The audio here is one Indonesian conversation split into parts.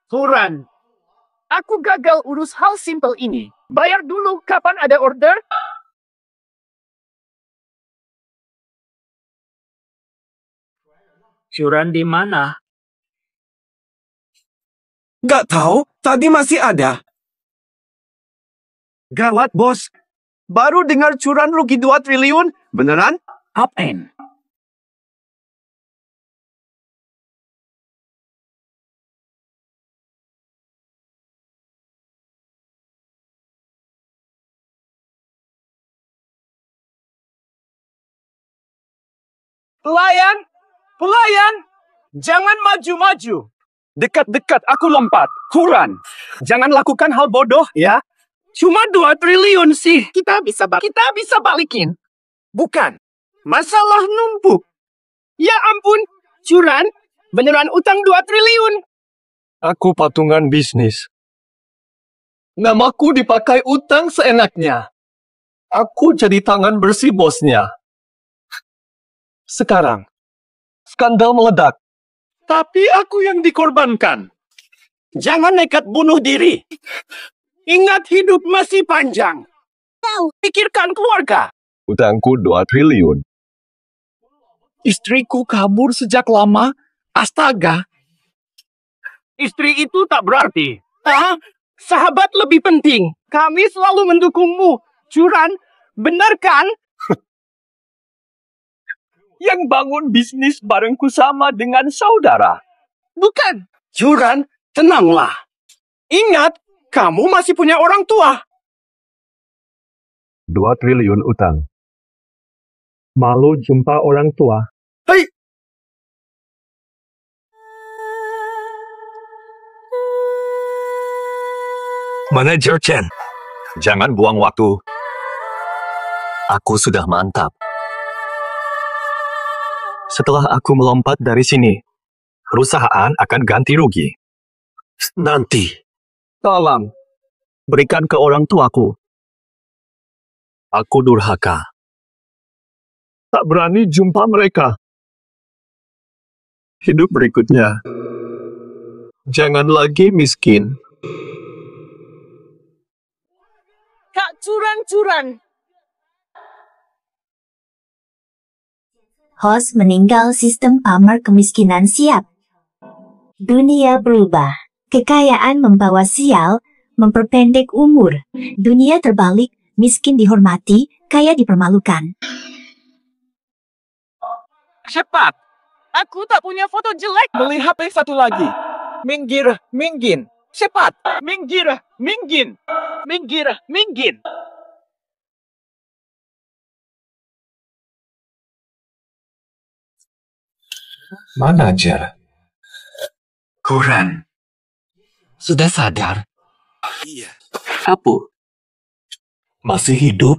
Turan, aku gagal urus hal simpel ini. Bayar dulu, kapan ada order? Curan di mana? Gak tahu, tadi masih ada. Gawat, bos. Baru dengar curan rugi 2 triliun. Beneran? Apen. Pelayan! Pelayan! Jangan maju-maju. Dekat-dekat aku lompat. Turan, jangan lakukan hal bodoh ya. Cuma 2 triliun sih. Kita bisa balikin. Bukan. Masalah numpuk. Ya ampun. Curan, beneran utang 2 triliun. Aku patungan bisnis. Namaku dipakai utang seenaknya. Aku jadi tangan bersih bosnya. Sekarang, skandal meledak. Tapi aku yang dikorbankan. Jangan nekat bunuh diri. Ingat hidup masih panjang. Pikirkan keluarga. Utangku 2 triliun. Istriku kabur sejak lama. Astaga. Istri itu tak berarti. Sahabat lebih penting. Kami selalu mendukungmu. Curan, benar kan? Yang bangun bisnis barengku sama dengan saudara. Bukan. Curan, tenanglah. Ingat, kamu masih punya orang tua. 2 triliun utang. Malu jumpa orang tua. Hei! Manajer Chen, jangan buang waktu. Aku sudah mantap. Setelah aku melompat dari sini, perusahaan akan ganti rugi. Nanti. Tolong. Berikan ke orang tuaku. Aku durhaka. Tak berani jumpa mereka. Hidup berikutnya. Jangan lagi miskin. Kak Curan-Curan. Host meninggal, sistem pamer kemiskinan siap. Dunia berubah. Kekayaan membawa sial, memperpendek umur. Dunia terbalik, miskin dihormati, kaya dipermalukan. Cepat. Aku tak punya foto jelek. Beli HP satu lagi. Minggir, minggin. Cepat. Minggir, minggin. Minggir, minggin. Manajer. Turan. Sudah sadar? Iya. Apa? Masih hidup?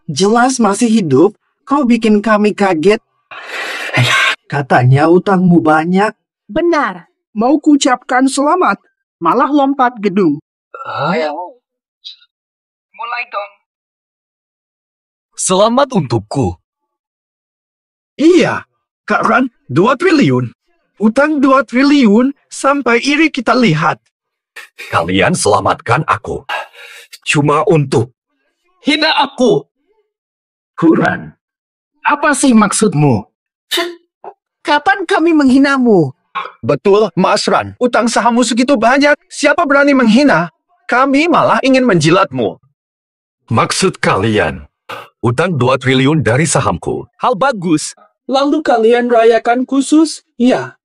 Jelas masih hidup. Kau bikin kami kaget. Katanya utangmu banyak. Benar. Mau kuucapkan selamat. Malah lompat gedung. Mulai dong. Selamat untukku. Iya. Kak Ran, 2 triliun. Utang 2 triliun sampai iri kita lihat. Kalian selamatkan aku. Cuma untuk Hina aku. Turan. Apa sih maksudmu? Kapan kami menghinamu? Betul, Mas Ran. Utang sahammu segitu banyak. Siapa berani menghina? Kami malah ingin menjilatmu. maksud kalian. Utang 2 triliun dari sahamku. Hal bagus. Lalu kalian rayakan khusus? Iya.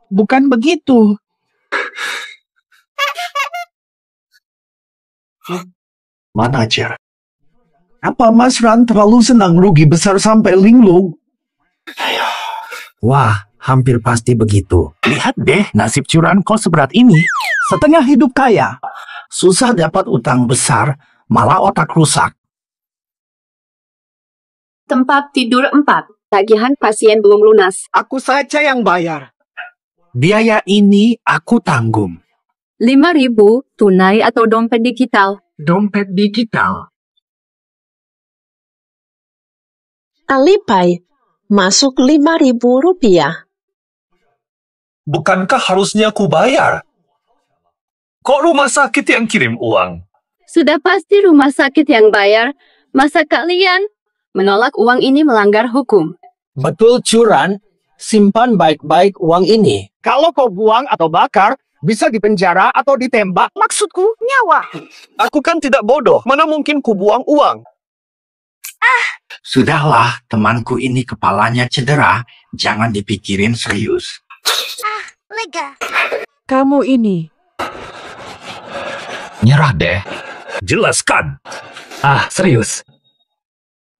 Bukan begitu. Manajer. Apa Mas Ran terlalu senang rugi besar sampai linglung? Wah, hampir pasti begitu. Lihat deh, nasib Curan kok seberat ini. Setengah hidup kaya. Susah dapat utang besar, malah otak rusak. Tempat tidur 4. Tagihan pasien belum lunas. Aku saja yang bayar. Biaya ini aku tanggung. 5.000 tunai atau dompet digital. Dompet digital. Alipay, masuk 5.000 rupiah. Bukankah harusnya ku bayar? Kok rumah sakit yang kirim uang? Sudah pasti rumah sakit yang bayar. Masa kalian menolak uang ini melanggar hukum? Betul, Curan. Simpan baik-baik uang ini. Kalau kau buang atau bakar, bisa dipenjara atau ditembak. Maksudku, nyawa. Aku kan tidak bodoh. Mana mungkin ku buang uang? Sudahlah, temanku ini kepalanya cedera. Jangan dipikirin serius. Lega. Kamu ini. Nyerah deh. Jelaskan. Serius.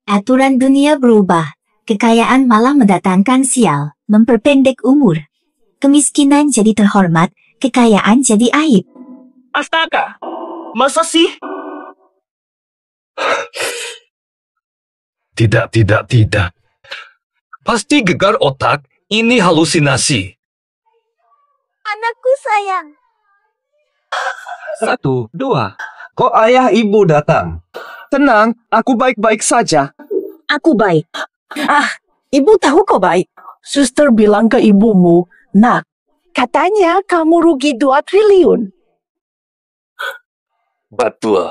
Aturan dunia berubah. Kekayaan malah mendatangkan sial, memperpendek umur. Kemiskinan jadi terhormat, kekayaan jadi aib. Astaga. Masa sih? Tidak. Pasti gegar otak. Ini halusinasi. Anakku sayang. 1, 2. Kok ayah ibu datang? Tenang, aku baik-baik saja. Aku baik. Ibu tahu kau baik. Suster bilang ke ibumu, nak, katanya kamu rugi 2 triliun. Betul.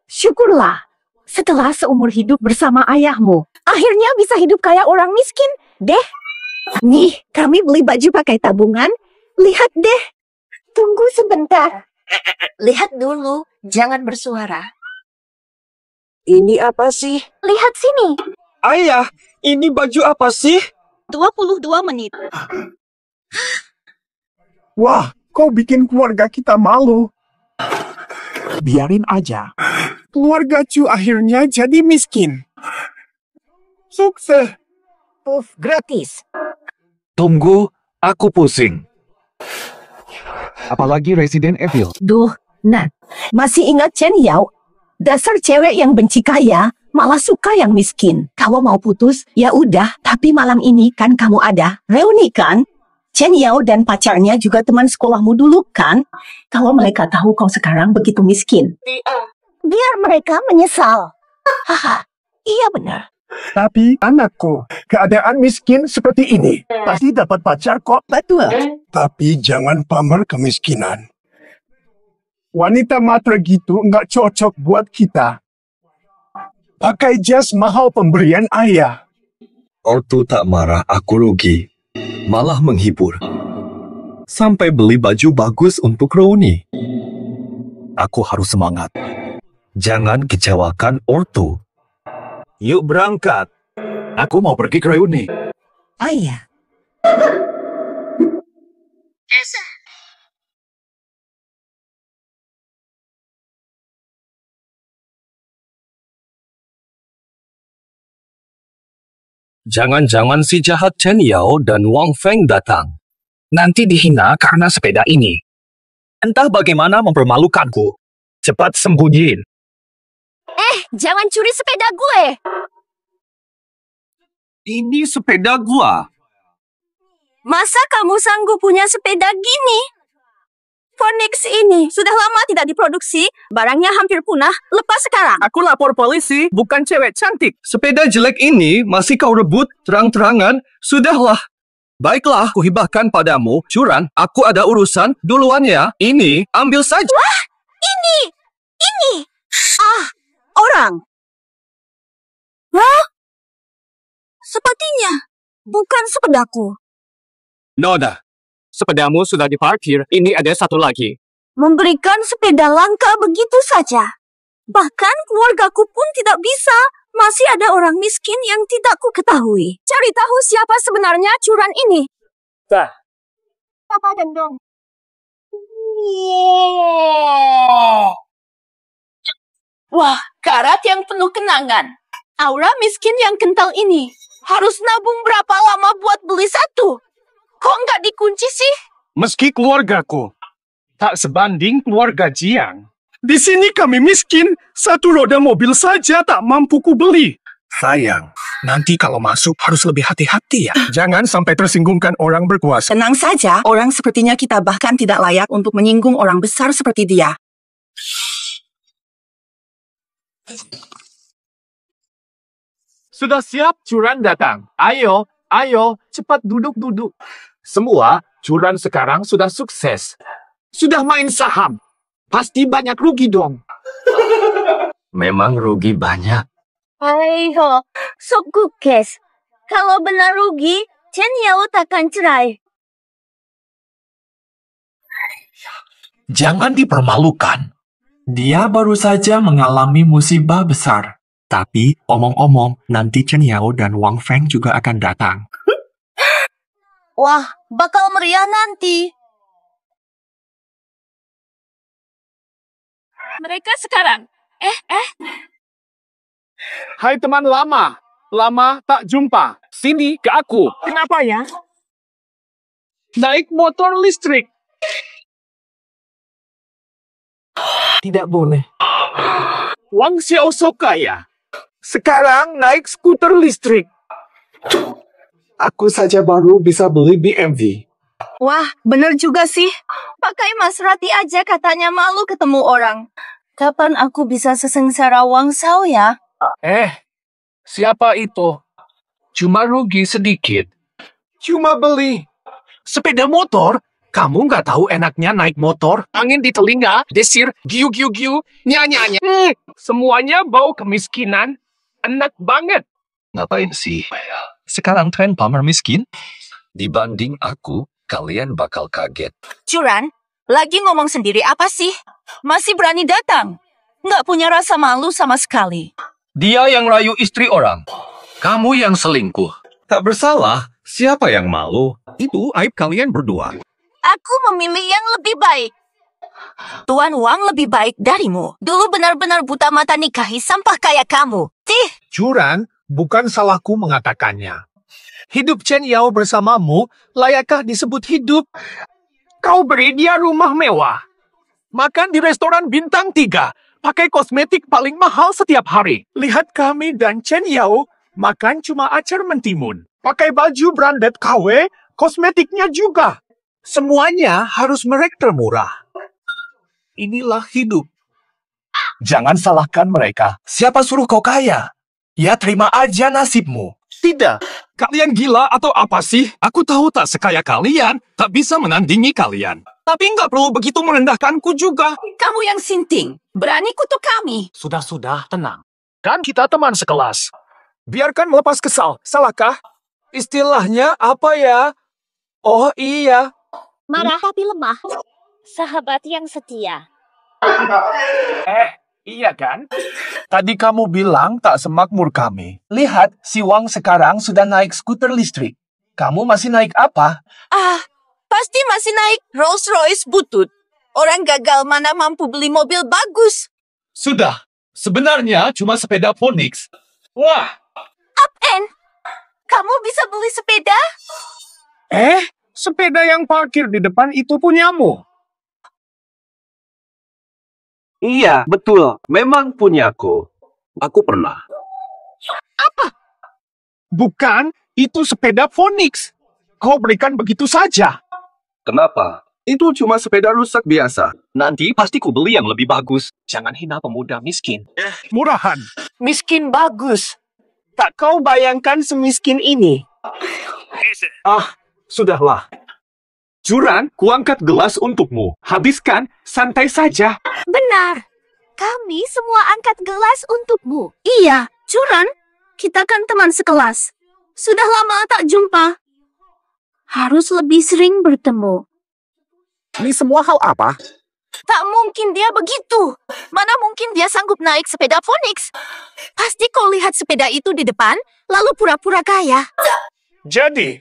Syukurlah. Setelah seumur hidup bersama ayahmu, akhirnya bisa hidup kayak orang miskin. Deh, nih kami beli baju pakai tabungan. Lihat deh. Tunggu sebentar. Lihat dulu, jangan bersuara. Ini apa sih? Lihat sini. Ayah, ini baju apa sih? 22 menit. Wah, kau bikin keluarga kita malu. Biarin aja. Keluarga Cu akhirnya jadi miskin. Sukses. Puff gratis. Tunggu, aku pusing. Apalagi Resident Evil. Duh, Nat. Masih ingat Chen Yao? Dasar cewek yang benci kaya, malah suka yang miskin. Kalau mau putus, ya udah. Tapi malam ini kan kamu ada reuni kan? Chen Yao dan pacarnya juga teman sekolahmu dulu kan? Kalau mereka tahu kau sekarang begitu miskin, biar mereka menyesal. Haha, iya benar. Tapi anakku, keadaan miskin seperti ini pasti dapat pacar kok. Betul. Tapi jangan pamer kemiskinan. Wanita matre gitu nggak cocok buat kita. Pakai jas mahal pemberian ayah. Ortu tak marah aku rugi. Malah menghibur. Sampai beli baju bagus untuk reuni. Aku harus semangat. Jangan kecewakan ortu. Yuk berangkat. Aku mau pergi ke reuni. Ayah. Jangan-jangan si jahat Chen Yao dan Wang Feng datang. Nanti dihina karena sepeda ini. Entah bagaimana mempermalukanku. Cepat sembunyiin. Jangan curi sepeda gue. Ini sepeda gua. Masa kamu sanggup punya sepeda gini? Phoenix ini sudah lama tidak diproduksi, barangnya hampir punah, lepas sekarang. Aku lapor polisi, bukan cewek cantik. Sepeda jelek ini masih kau rebut terang-terangan? Sudahlah. Baiklah, kuhibahkan padamu. Curan, aku ada urusan. Duluan ya. Ini, ambil saja. Wah, ini. Orang. Hah? Sepertinya bukan sepedaku. Noda, sepedamu sudah diparkir. Ini ada satu lagi. Memberikan sepeda langka begitu saja. Bahkan keluargaku pun tidak bisa. Masih ada orang miskin yang tidak ku ketahui. Cari tahu siapa sebenarnya curan ini. Tah. Papa Gendong. Wah, karat yang penuh kenangan. Aura miskin yang kental ini. Harus nabung berapa lama buat beli satu? Kok nggak dikunci sih? Meski keluargaku tak sebanding keluarga Jiang. Di sini kami miskin, satu roda mobil saja tak mampu ku beli. Sayang, nanti kalau masuk harus lebih hati-hati ya. Jangan sampai tersinggungkan orang berkuasa. Tenang saja, orang sepertinya kita bahkan tidak layak untuk menyinggung orang besar seperti dia. Sudah siap, Curan datang. Ayo, cepat duduk-duduk. Semua, Curan sekarang sudah sukses. Sudah main saham. Pasti banyak rugi dong. Memang rugi banyak. Ayo, sukses. Kalau benar rugi, Chen Yao takkan cerai. Jangan dipermalukan. Dia baru saja mengalami musibah besar. Tapi, omong-omong, nanti Chen Yao dan Wang Feng juga akan datang. Wah, bakal meriah nanti. Mereka sekarang. Hai teman lama. Lama tak jumpa. Sini ke aku. Kenapa ya? Naik motor listrik. Tidak boleh. Wang Xiao kaya. Sekarang naik skuter listrik. Aku saja baru bisa beli BMW. Wah, bener juga sih. Pakai Maserati aja katanya malu ketemu orang. Kapan aku bisa sesengsara Wang Xiao ya? Siapa itu? Cuma rugi sedikit. Cuma beli sepeda motor. Kamu nggak tahu enaknya naik motor? Angin di telinga, desir, giu-giu-giu, nyanyi-nyanyi. Semuanya bau kemiskinan. Enak banget. Ngapain sih? Sekarang tren pamer miskin? Dibanding aku, kalian bakal kaget. Curan, lagi ngomong sendiri apa sih? Masih berani datang? Nggak punya rasa malu sama sekali. Dia yang rayu istri orang. Kamu yang selingkuh. Tak bersalah. Siapa yang malu? Itu aib kalian berdua. Aku memilih yang lebih baik. Tuan Wang lebih baik darimu. Dulu benar-benar buta mata nikahi sampah kayak kamu. Curan, bukan salahku mengatakannya. Hidup Chen Yao bersamamu layakkah disebut hidup? Kau beri dia rumah mewah. Makan di restoran bintang 3. Pakai kosmetik paling mahal setiap hari. Lihat kami dan Chen Yao makan cuma acar mentimun. Pakai baju branded KW, kosmetiknya juga. Semuanya harus merek termurah. Inilah hidup. Jangan salahkan mereka. Siapa suruh kau kaya? Ya terima aja nasibmu. Tidak. Kalian gila atau apa sih? Aku tahu tak sekaya kalian, tak bisa menandingi kalian. Tapi nggak perlu begitu merendahkanku juga. Kamu yang sinting. Berani kutuk kami. Sudah, tenang. Kan kita teman sekelas. Biarkan melepas kesal. Salahkah? Istilahnya apa ya? Oh iya. Marah tapi lemah. Sahabat yang setia. Iya kan? Tadi kamu bilang tak semakmur kami. Lihat, si Wang sekarang sudah naik skuter listrik. Kamu masih naik apa? Pasti masih naik Rolls Royce butut. Orang gagal mana mampu beli mobil bagus. Sudah. Sebenarnya cuma sepeda Phoenix. Wah! Kamu bisa beli sepeda? Sepeda yang parkir di depan itu punyamu. Iya, betul. Memang punyaku. Aku pernah. Bukan, itu sepeda Phoenix. Kau berikan begitu saja. Kenapa? Itu cuma sepeda rusak biasa. Nanti pasti ku beli yang lebih bagus. Jangan hina pemuda miskin. Murahan. Miskin bagus. Tak kau bayangkan semiskin ini. Sudahlah. Curan, kuangkat gelas untukmu. Habiskan, santai saja. Benar. Kami semua angkat gelas untukmu. Iya, Curan. Kita kan teman sekelas. Sudah lama tak jumpa. Harus lebih sering bertemu. Ini semua hal apa? Tak mungkin dia begitu. Mana mungkin dia sanggup naik sepeda Phoenix. Pasti kau lihat sepeda itu di depan, lalu pura-pura kaya. Jadi,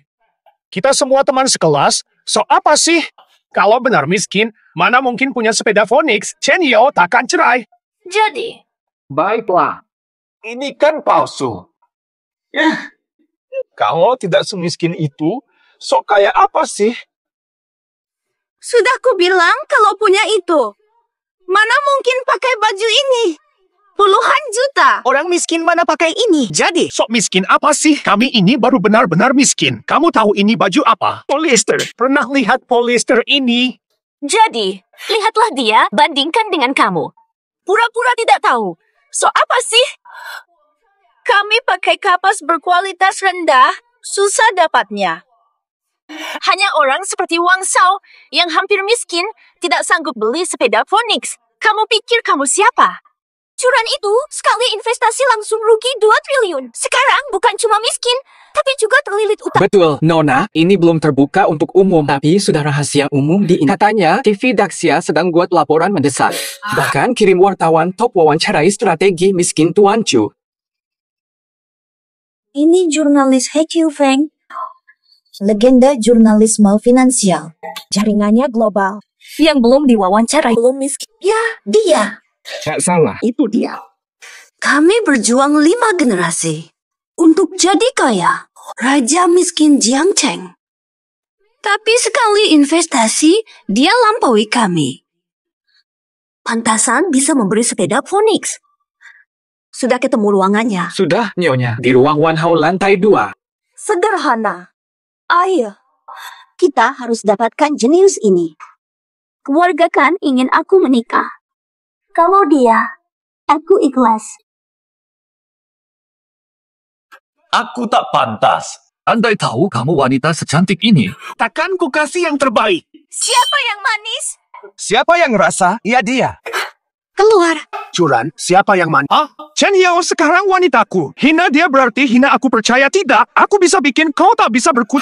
kita semua teman sekelas, so apa sih? Kalau benar miskin, mana mungkin punya sepeda Phoenix, Chen Yao takkan cerai. Jadi, Baiklah, ini kan palsu. Kalau tidak semiskin itu, sok kaya apa sih? sudah ku bilang kalau punya itu. Mana mungkin pakai baju ini? Puluhan juta. Orang miskin mana pakai ini? Jadi, sok miskin apa sih? Kami ini baru benar-benar miskin. Kamu tahu ini baju apa? Polyester. Pernah lihat polyester ini? Jadi, lihatlah dia bandingkan dengan kamu. Pura-pura tidak tahu. So apa sih? Kami pakai kapas berkualitas rendah, susah dapatnya. Hanya orang seperti Wang Shao yang hampir miskin tidak sanggup beli sepeda Phoenix. Kamu pikir kamu siapa? Curan itu sekali investasi langsung rugi 2 triliun. Sekarang bukan cuma miskin, tapi juga terlilit utang. Betul, Nona. Ini belum terbuka untuk umum, tapi sudah rahasia umum di katanya TV Daxia sedang buat laporan mendesak. Bahkan kirim wartawan top wawancarai strategi miskin Tuan Chu. Ini jurnalis He Qiu Feng, legenda jurnalisme finansial. Jaringannya global. Yang belum diwawancarai belum miskin. Ya, dia. Nggak salah. Itu dia. Kami berjuang 5 generasi untuk jadi kaya. Raja miskin Jiang Cheng. Tapi sekali investasi, dia lampaui kami. Pantasan bisa memberi sepeda Phoenix. Sudah ketemu ruangannya. Sudah, Nyonya. Di ruang Wan Hao lantai 2. Sederhana. Ayo, kita harus dapatkan jenius ini. Keluarga kan ingin aku menikah. Kalau dia, aku ikhlas. Aku tak pantas. Andai tahu kamu wanita secantik ini. Takkan ku kasih yang terbaik. Siapa yang manis? Siapa yang rasa? Ya dia. Keluar. Curan, siapa yang mana? Chen Yao sekarang wanitaku. Hina dia berarti hina aku percaya tidak. Aku bisa bikin kau tak bisa berkut.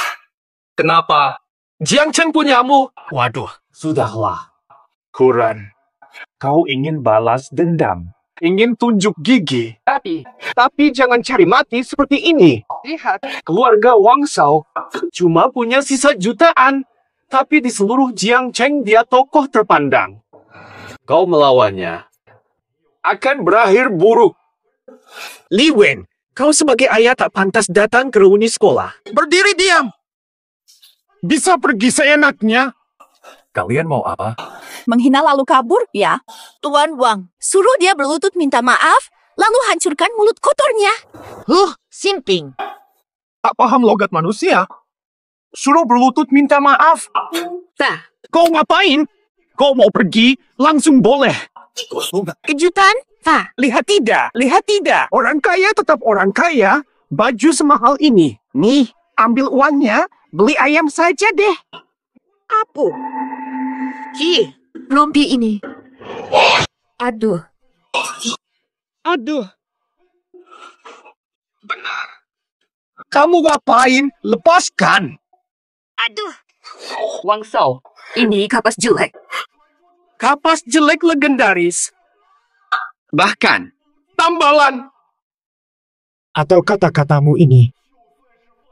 Kenapa? Jiang Cheng punyamu. Waduh, sudahlah. Kuran, kau ingin balas dendam. Ingin tunjuk gigi. Tapi jangan cari mati seperti ini. Lihat, keluarga Wang Shao cuma punya sisa jutaan. Tapi di seluruh Jiang Cheng dia tokoh terpandang. Kau melawannya akan berakhir buruk. Li Wen, kau sebagai ayah tak pantas datang ke reuni sekolah. Berdiri diam. Bisa pergi seenaknya. Kalian mau apa? Menghina lalu kabur, ya? Tuan Wang, suruh dia berlutut minta maaf, lalu hancurkan mulut kotornya. Simping. Tak paham logat manusia. Suruh berlutut minta maaf. Tah, Kau ngapain? Kau mau pergi? Langsung boleh. kejutan? Tah, Lihat tidak. Orang kaya tetap orang kaya. Baju semahal ini. Nih, ambil uangnya. Beli ayam saja deh. apa? Rompi ini. Aduh. Benar. Kamu ngapain? Lepaskan. Aduh. Wang Shao, ini kapas jelek. Kapas jelek legendaris. Bahkan, tambalan. Atau kata-katamu ini.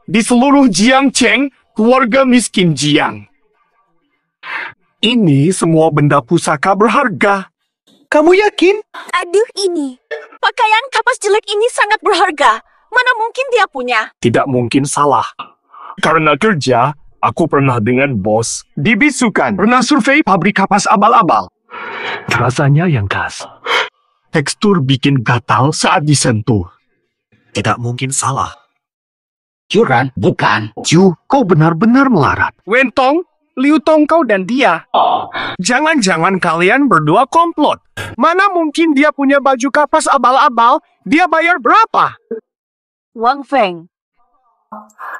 Di seluruh Jiang Cheng, keluarga miskin Jiang. Ini semua benda pusaka berharga. Kamu yakin? Aduh ini. Pakaian kapas jelek ini sangat berharga. Mana mungkin dia punya? Tidak mungkin salah. Karena kerja, aku pernah dengan bos dibisukan. Pernah survei pabrik kapas abal-abal. Rasanya yang khas. Tekstur bikin gatal saat disentuh. Tidak mungkin salah. Curan, bukan. Ju, kau benar-benar melarat. Wentong, Liu Tong kau dan dia. Jangan-jangan kalian berdua komplot. Mana mungkin dia punya baju kapas abal-abal, dia bayar berapa? Wang Feng.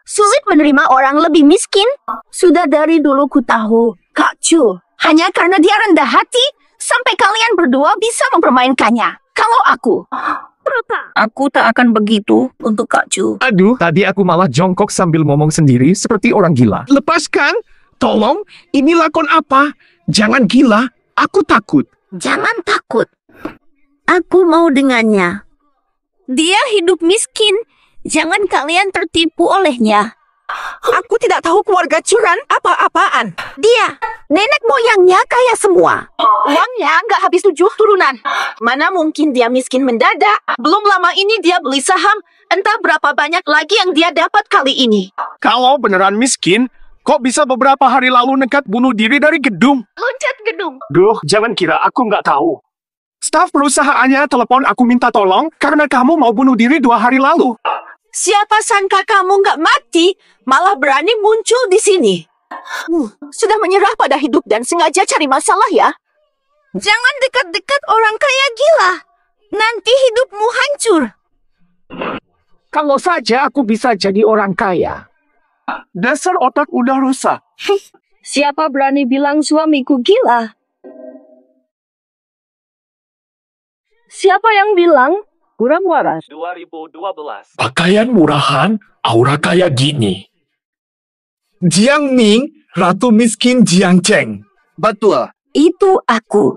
Sulit menerima orang lebih miskin? Sudah dari dulu ku tahu, Kak Chu. Hanya karena dia rendah hati, sampai kalian berdua bisa mempermainkannya. Kalau aku tak akan begitu untuk Kak Chu. Aduh, tadi aku malah jongkok sambil ngomong sendiri seperti orang gila. Lepaskan! Tolong, ini lakon apa? Jangan gila, aku takut. Jangan takut. Aku mau dengannya. Dia hidup miskin. Jangan kalian tertipu olehnya. Aku tidak tahu keluarga Curan apa-apaan. Dia, nenek moyangnya kaya semua. Uangnya nggak habis 7 turunan. Mana mungkin dia miskin mendadak. Belum lama ini dia beli saham. Entah berapa banyak lagi yang dia dapat kali ini. Kalau beneran miskin, kok bisa beberapa hari lalu nekat bunuh diri dari gedung? Loncat gedung. Duh, jangan kira aku nggak tahu. Staf perusahaannya telepon aku minta tolong karena kamu mau bunuh diri 2 hari lalu. Siapa sangka kamu nggak mati, malah berani muncul di sini. Sudah menyerah pada hidup dan sengaja cari masalah ya? Jangan dekat-dekat orang kaya gila. Nanti hidupmu hancur. Kalau saja aku bisa jadi orang kaya. Dasar otak udah rusak. Siapa berani bilang suamiku gila? Siapa yang bilang kurang waras? 2012. Pakaian murahan, aura kayak gini. Jiang Ming, ratu miskin Jiang Cheng. Betul. Itu aku.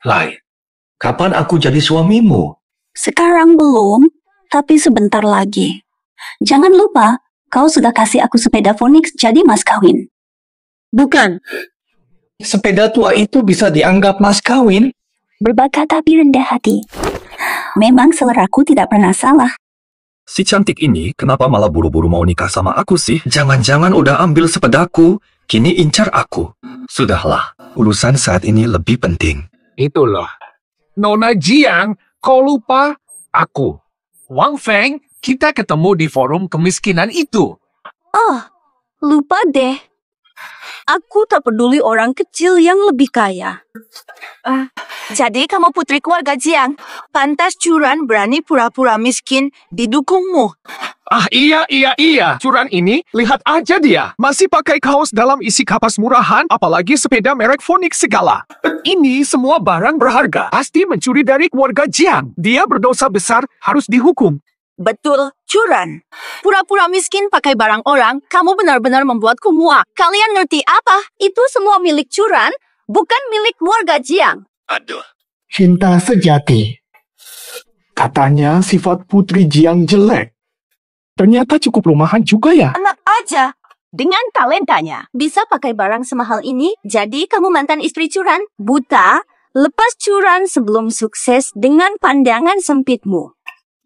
Lai, kapan aku jadi suamimu? Sekarang belum, tapi sebentar lagi. Jangan lupa, kau sudah kasih aku sepeda Phoenix jadi mas kawin. Bukan. Sepeda tua itu bisa dianggap mas kawin? Berbakat tapi rendah hati. Memang seleraku tidak pernah salah. Si cantik ini kenapa malah buru-buru mau nikah sama aku sih? Jangan-jangan udah ambil sepedaku, kini incar aku. Sudahlah, urusan saat ini lebih penting. Itu loh. Nona Jiang, kau lupa aku. Wang Feng, kita ketemu di forum kemiskinan itu. Oh, lupa deh. Aku tak peduli orang kecil yang lebih kaya. Jadi kamu putri keluarga Jiang. Pantas Curan berani pura-pura miskin didukungmu. Ah iya. Curan ini, lihat aja dia. Masih pakai kaos dalam isi kapas murahan, apalagi sepeda merek Phoenix segala. Ini semua barang berharga. Pasti mencuri dari keluarga Jiang. Dia berdosa besar, harus dihukum. Betul, Curan. Pura-pura miskin pakai barang orang, kamu benar-benar membuatku muak. Kalian ngerti apa? Itu semua milik Curan, bukan milik keluarga Jiang. Aduh. Cinta sejati. Katanya sifat putri Jiang jelek. Ternyata cukup rumahan juga ya. Enak aja. Dengan talentanya. Bisa pakai barang semahal ini, jadi kamu mantan istri Curan. Buta, lepas Curan sebelum sukses dengan pandangan sempitmu.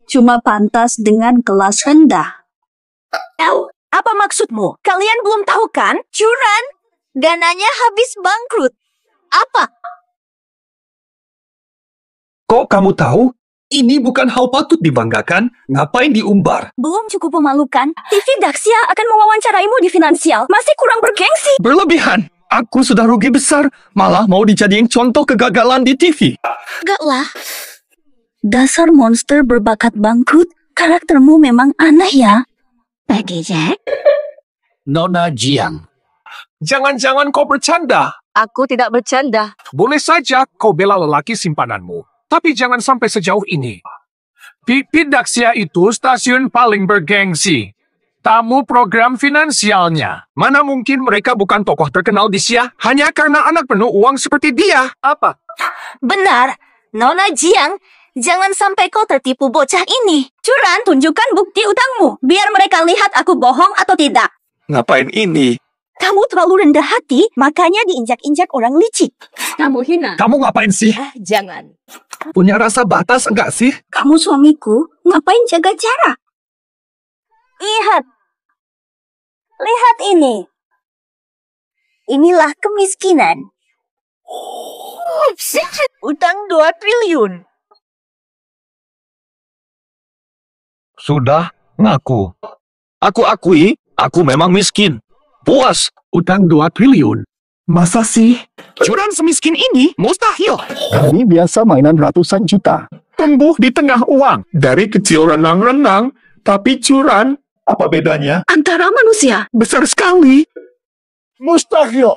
Cuma pantas dengan kelas rendah. Apa maksudmu? Kalian belum tahu kan? Curan, dananya habis bangkrut. Apa? Kok kamu tahu? Ini bukan hal patut dibanggakan. Ngapain diumbar? Belum cukup memalukan. TV Daxia akan mewawancaraimu di finansial. Masih kurang bergengsi. Berlebihan. Aku sudah rugi besar. Malah mau dijadiin contoh kegagalan di TV. Enggak lah. Dasar monster berbakat bangkrut. Karaktermu memang aneh ya. Peggy Jack? Nona Jiang. Jangan-jangan kau bercanda. Aku tidak bercanda. Boleh saja kau bela lelaki simpananmu. Tapi jangan sampai sejauh ini. TV Daxia itu stasiun paling bergengsi. Tamu program finansialnya. Mana mungkin mereka bukan tokoh terkenal di Xia hanya karena anak penuh uang seperti dia. Apa? Benar. Nona Jiang, jangan sampai kau tertipu bocah ini. Curan, tunjukkan bukti utangmu. Biar mereka lihat aku bohong atau tidak. Ngapain ini? Kamu terlalu rendah hati, makanya diinjak-injak orang licik. Kamu hina. Kamu ngapain sih? Jangan. Punya rasa batas enggak sih? Kamu suamiku, ngapain jaga jarak? Lihat. Lihat ini. Inilah kemiskinan. Utang 2 triliun. Sudah, ngaku. Aku akui, aku memang miskin. Puas. Utang 2 triliun. Masa sih? Curan semiskin ini mustahil. Ini biasa mainan ratusan juta. Tumbuh di tengah uang. Dari kecil renang-renang, tapi curan. Apa bedanya? Antara manusia. Besar sekali. Mustahil.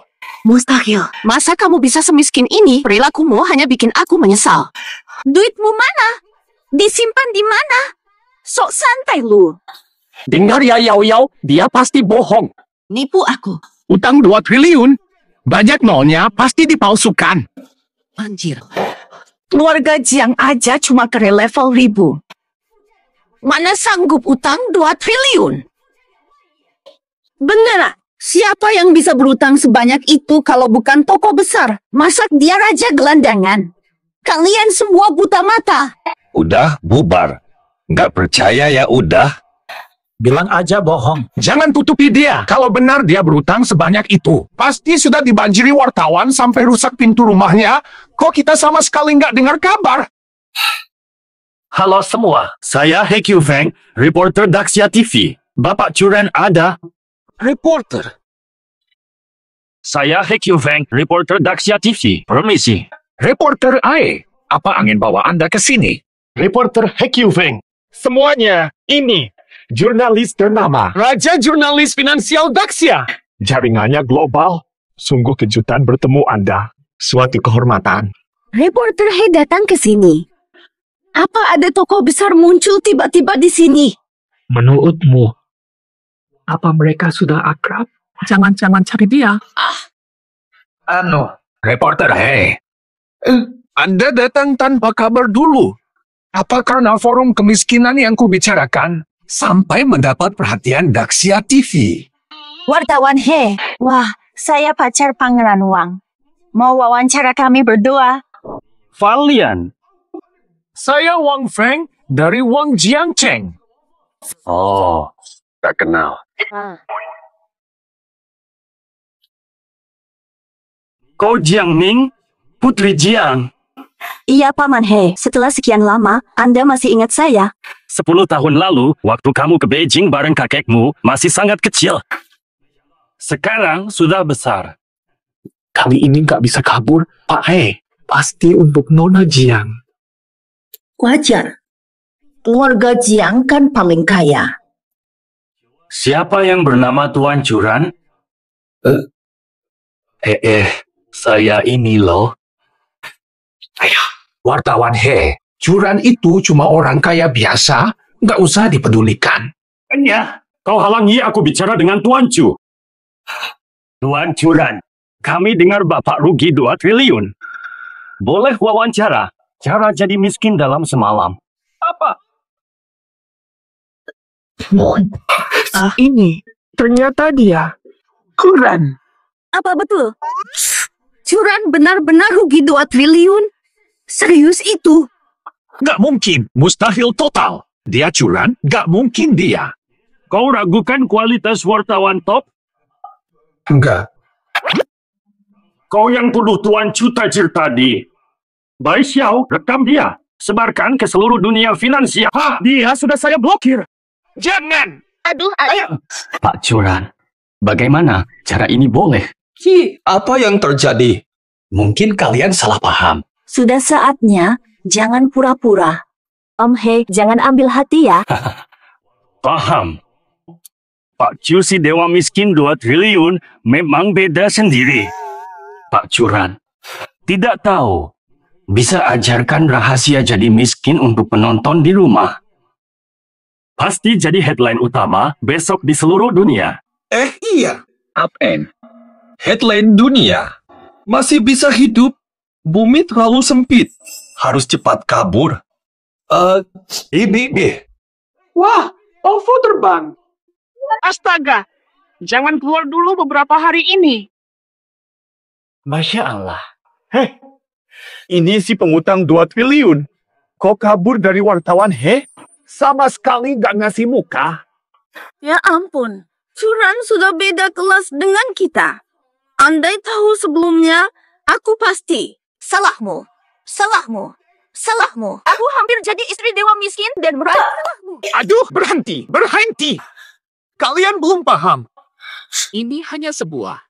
Mustahil. Masa kamu bisa semiskin ini? Perilakumu hanya bikin aku menyesal. Duitmu mana? Disimpan di mana? Sok santai lu. Dengar ya Yao, dia pasti bohong. Nipu aku. Utang 2 triliun. Banyak nolnya pasti dipalsukan. Anjir. Keluarga Jiang aja cuma kere level 1000. Mana sanggup utang 2 triliun? Bener, siapa yang bisa berutang sebanyak itu kalau bukan toko besar? Masa dia raja gelandangan? Kalian semua buta mata. Udah, bubar. Nggak percaya ya udah. Bilang aja bohong. Jangan tutupi dia. Kalau benar dia berutang sebanyak itu. Pasti sudah dibanjiri wartawan sampai rusak pintu rumahnya. Kok kita sama sekali nggak dengar kabar? Halo semua, saya He Qiu Feng, reporter Daxia TV. Bapak Curan ada? Reporter. Saya He Qiu Feng, reporter Daxia TV. Permisi. Reporter AE. Apa angin bawa Anda ke sini? Reporter He Qiu Feng. Semuanya, ini jurnalis ternama. Raja Jurnalis Finansial Daxia. Jaringannya global. Sungguh kejutan bertemu Anda. Suatu kehormatan. Reporter He datang ke sini. Apa ada tokoh besar muncul tiba-tiba di sini? Menurutmu, apa mereka sudah akrab? Jangan-jangan cari dia. Reporter, hei. Anda datang tanpa kabar dulu. Apa karena forum kemiskinan yang kubicarakan sampai mendapat perhatian Daxia TV? Wartawan He. Wah, saya pacar Pangeran Wang. Mau wawancara kami berdua? Valian. Saya Wang Feng dari Wang Jiangcheng. Oh, tak kenal. Kau Jiang Ning, Putri Jiang. Iya, Paman He. Setelah sekian lama, Anda masih ingat saya? 10 tahun lalu, waktu kamu ke Beijing bareng kakekmu, masih sangat kecil. Sekarang sudah besar. Kali ini nggak bisa kabur, Pak He. Pasti untuk Nona Jiang. Wajar. Keluarga Jiang kan paling kaya. Siapa yang bernama Tuan Curan? Saya ini loh. Wartawan He, Curan itu cuma orang kaya biasa, nggak usah dipedulikan. Hanya, kau halangi aku bicara dengan Tuan Chu. Tuan Curan, kami dengar Bapak rugi 2 triliun. Boleh wawancara? Cara jadi miskin dalam semalam. Apa? Ini, ternyata dia. Curan. Apa betul? Curan benar-benar rugi 2 triliun? Serius itu? Nggak mungkin, mustahil total. Dia Curan, nggak mungkin dia. Kau ragukan kualitas wartawan top? Enggak. Kau yang tuduh Tuan Chu tajir tadi. Bai Xiao, rekam dia. Sebarkan ke seluruh dunia finansial. Dia sudah saya blokir. Jangan! Aduh, Pak Curan, bagaimana cara ini boleh? Apa yang terjadi? Mungkin kalian salah paham. Sudah saatnya, jangan pura-pura. Om He, jangan ambil hati ya. Paham. Pak Chu si dewa miskin 2 triliun memang beda sendiri. Pak Curan, tidak tahu. Bisa ajarkan rahasia jadi miskin untuk penonton di rumah. Pasti jadi headline utama besok di seluruh dunia. Iya. Apen. Headline dunia. Masih bisa hidup. Bumi terlalu sempit. Harus cepat kabur. Ini deh. Wah, OVO terbang. astaga. Jangan keluar dulu beberapa hari ini. Masya Allah. Heh, ini si pengutang 2 triliun. Kok kabur dari wartawan, Sama sekali gak ngasih muka. Ya ampun, Curan sudah beda kelas dengan kita. Andai tahu sebelumnya, aku pasti. Salahmu, salahmu, salahmu. Aku hampir jadi istri dewa miskin dan merasa salahmu. Aduh, berhenti. Kalian belum paham. Ini hanya sebuah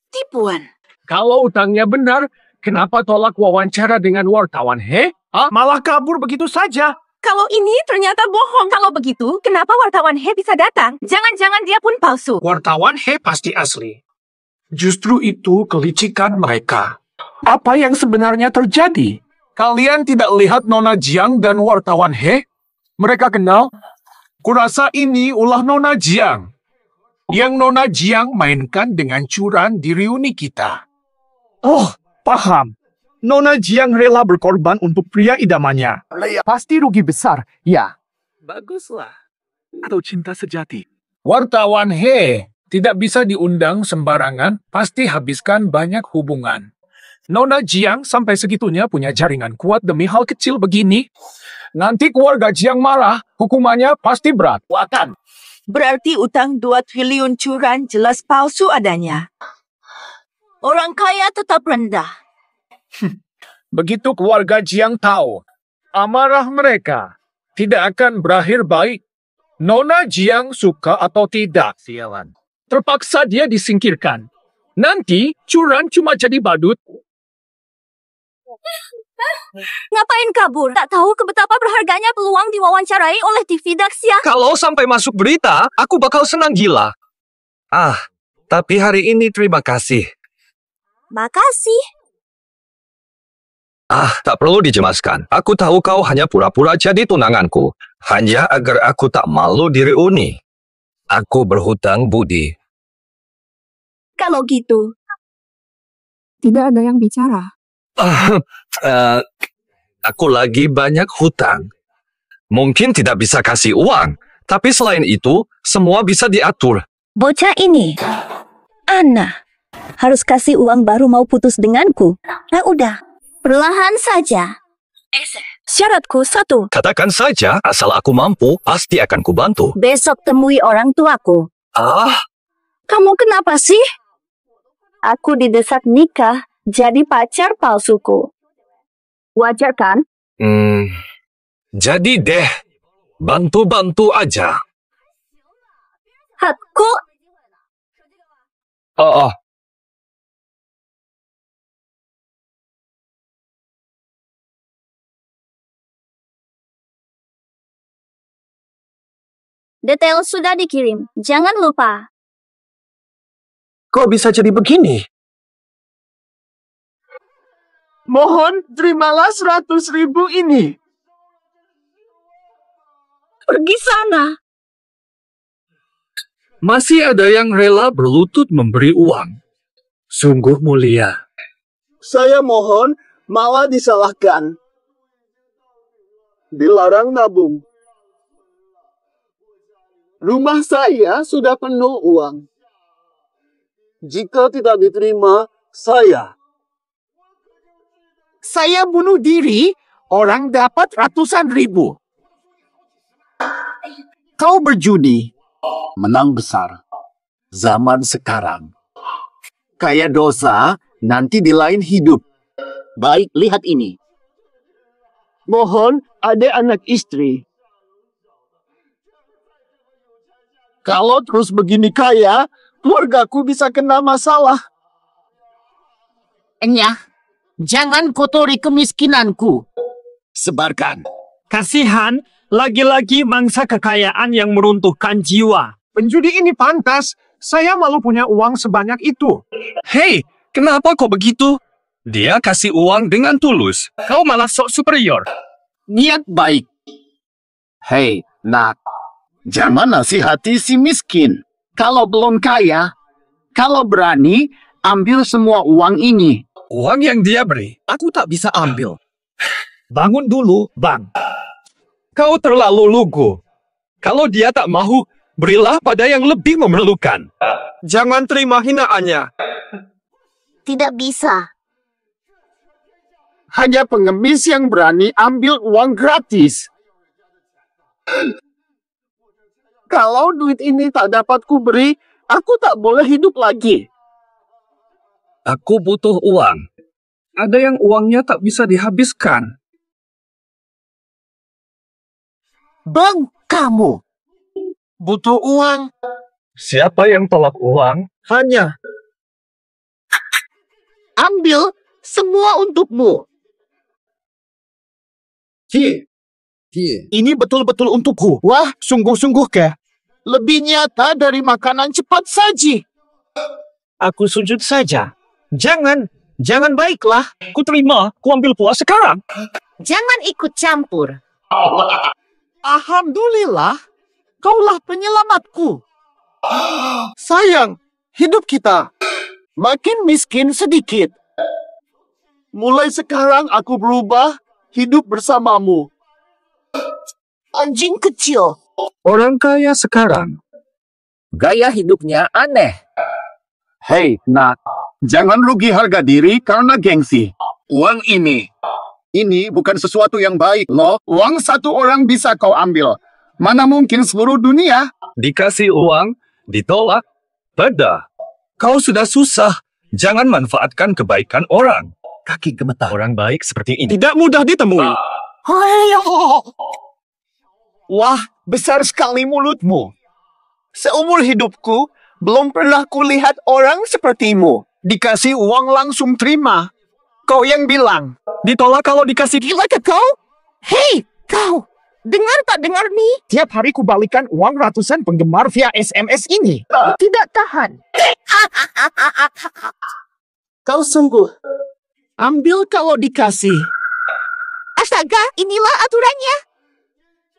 Tipuan. Kalau utangnya benar, kenapa tolak wawancara dengan wartawan, Malah kabur begitu saja. Kalau ini ternyata bohong. Kalau begitu, kenapa wartawan He bisa datang? Jangan-jangan dia pun palsu. Wartawan pasti asli. Justru itu kelicikan mereka. Apa yang sebenarnya terjadi? Kalian tidak lihat Nona Jiang dan wartawan Mereka kenal? Kurasa ini ulah Nona Jiang. Yang Nona Jiang mainkan dengan Curan di reuni kita. Oh, paham. Nona Jiang rela berkorban untuk pria idamannya. Pasti rugi besar, ya. Baguslah. Atau cinta sejati. Wartawan tidak bisa diundang sembarangan, pasti habiskan banyak hubungan. Nona Jiang sampai segitunya punya jaringan kuat demi hal kecil begini. Nanti keluarga Jiang marah, hukumannya pasti berat. Wakan. Berarti utang 2 triliun Curan jelas palsu adanya. Orang kaya tetap rendah. Begitu keluarga Jiang tahu, amarah mereka tidak akan berakhir baik. Nona Jiang suka atau tidak, sialan. Terpaksa dia disingkirkan. Nanti Curan cuma jadi badut. Ngapain kabur? Tak tahu betapa berharganya peluang diwawancarai oleh TV Daxia. Kalau sampai masuk berita, aku bakal senang gila. Tapi hari ini terima kasih. Makasih. Tak perlu dijemaskan. Aku tahu kau hanya pura-pura jadi tunanganku. Hanya agar aku tak malu di reuni. Aku berhutang budi. Kalau gitu. Tidak ada yang bicara. Aku lagi banyak hutang. Mungkin tidak bisa kasih uang. Tapi selain itu, semua bisa diatur. Bocah ini, Ana, harus kasih uang baru mau putus denganku. Nah udah, Perlahan saja. syaratku 1. Katakan saja, asal aku mampu, pasti akan kubantu. Besok temui orang tuaku. Kamu kenapa sih? Aku didesak nikah jadi pacar palsuku. Wajar kan? Jadi deh, bantu-bantu aja. Hatku, Detail sudah dikirim. Jangan lupa. Kok bisa jadi begini? Mohon, terimalah 100.000 ini. pergi sana. Masih ada yang rela berlutut memberi uang. Sungguh mulia. Saya mohon, malah disalahkan. Dilarang nabung. Rumah saya sudah penuh uang. Jika tidak diterima, saya bunuh diri, orang dapat ratusan ribu. Kau berjudi, menang besar. Zaman sekarang. Kayak dosa, nanti di lain hidup. Baik, lihat ini. Mohon, ada anak istri. Kalau terus begini kaya, keluargaku bisa kena masalah. Jangan kotori kemiskinanku. Sebarkan. Kasihan, lagi-lagi mangsa kekayaan yang meruntuhkan jiwa. Penjudi ini pantas. Saya malu punya uang sebanyak itu. Hei, kenapa kok begitu? Dia kasih uang dengan tulus. Kau malah sok superior. Niat baik. Hei, nak. Jangan nasihati si miskin. Kalau belum kaya, kalau berani, ambil semua uang ini. Uang yang dia beri, aku tak bisa ambil. Bangun dulu, Bang. Kau terlalu lugu. Kalau dia tak mahu, berilah pada yang lebih memerlukan. Jangan terima hinaannya. Tidak bisa. Hanya pengemis yang berani ambil uang gratis. Kalau duit ini tak dapat kuberi, aku tak boleh hidup lagi. Aku butuh uang. Ada yang uangnya tak bisa dihabiskan. Bang, kamu butuh uang. Siapa yang tolak uang? Hanya ambil semua untukmu. Ini betul-betul untukku. Wah, sungguh-sungguh ke? Lebih nyata dari makanan cepat saji. Aku sujud saja. Jangan baiklah. Ku terima, ku ambil pula sekarang. Jangan ikut campur. Alhamdulillah, kaulah penyelamatku. Sayang, hidup kita makin miskin sedikit. Mulai sekarang aku berubah hidup bersamamu. Anjing kecil. Orang kaya sekarang. Gaya hidupnya aneh. Hei, nak. Jangan rugi harga diri karena gengsi. Uang ini bukan sesuatu yang baik, loh. Uang satu orang bisa kau ambil. Mana mungkin seluruh dunia? Dikasih uang, ditolak, pada. Kau sudah susah. Jangan manfaatkan kebaikan orang. Kaki gemetar. Orang baik seperti ini. Tidak mudah ditemui. Wah, besar sekali mulutmu. Seumur hidupku, belum pernah kulihat orang sepertimu. Dikasih uang langsung terima. Kau yang bilang. Ditolak kalau dikasih. Gila ke kau? Hei, kau! Dengar tak dengar nih? Tiap hari kubalikan uang ratusan penggemar via SMS ini. Tidak tahan. Kau sungguh. Ambil kalau dikasih. Astaga, inilah aturannya.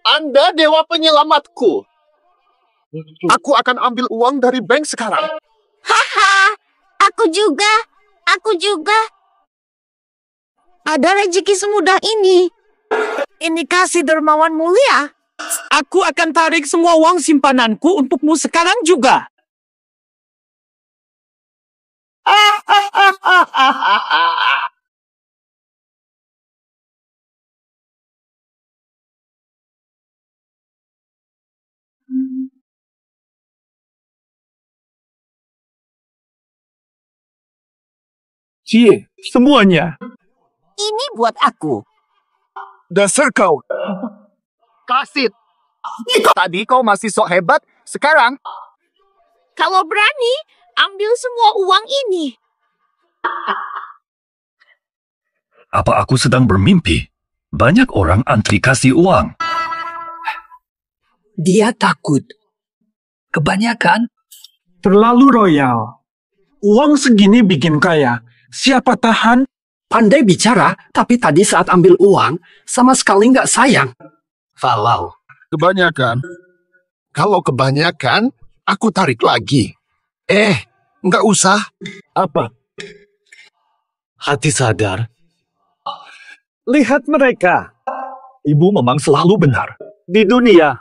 Anda dewa penyelamatku. Aku akan ambil uang dari bank sekarang. Haha, aku juga. Ada rezeki semudah ini. Ini kasih dermawan mulia. Aku akan tarik semua uang simpananku untukmu sekarang juga. Cie, semuanya. Ini buat aku. Dasar kau. Kasit. Tadi kau masih sok hebat, sekarang. Kalau berani, ambil semua uang ini. Apa aku sedang bermimpi? Banyak orang antri kasih uang. Dia takut. Kebanyakan. Terlalu royal. Uang segini bikin kaya. Siapa tahan? Pandai bicara, tapi tadi saat ambil uang, sama sekali nggak sayang. Falau. Kebanyakan. Kalau kebanyakan, aku tarik lagi. Nggak usah. Apa? Hati sadar. Lihat mereka. Ibu memang selalu benar. Di dunia,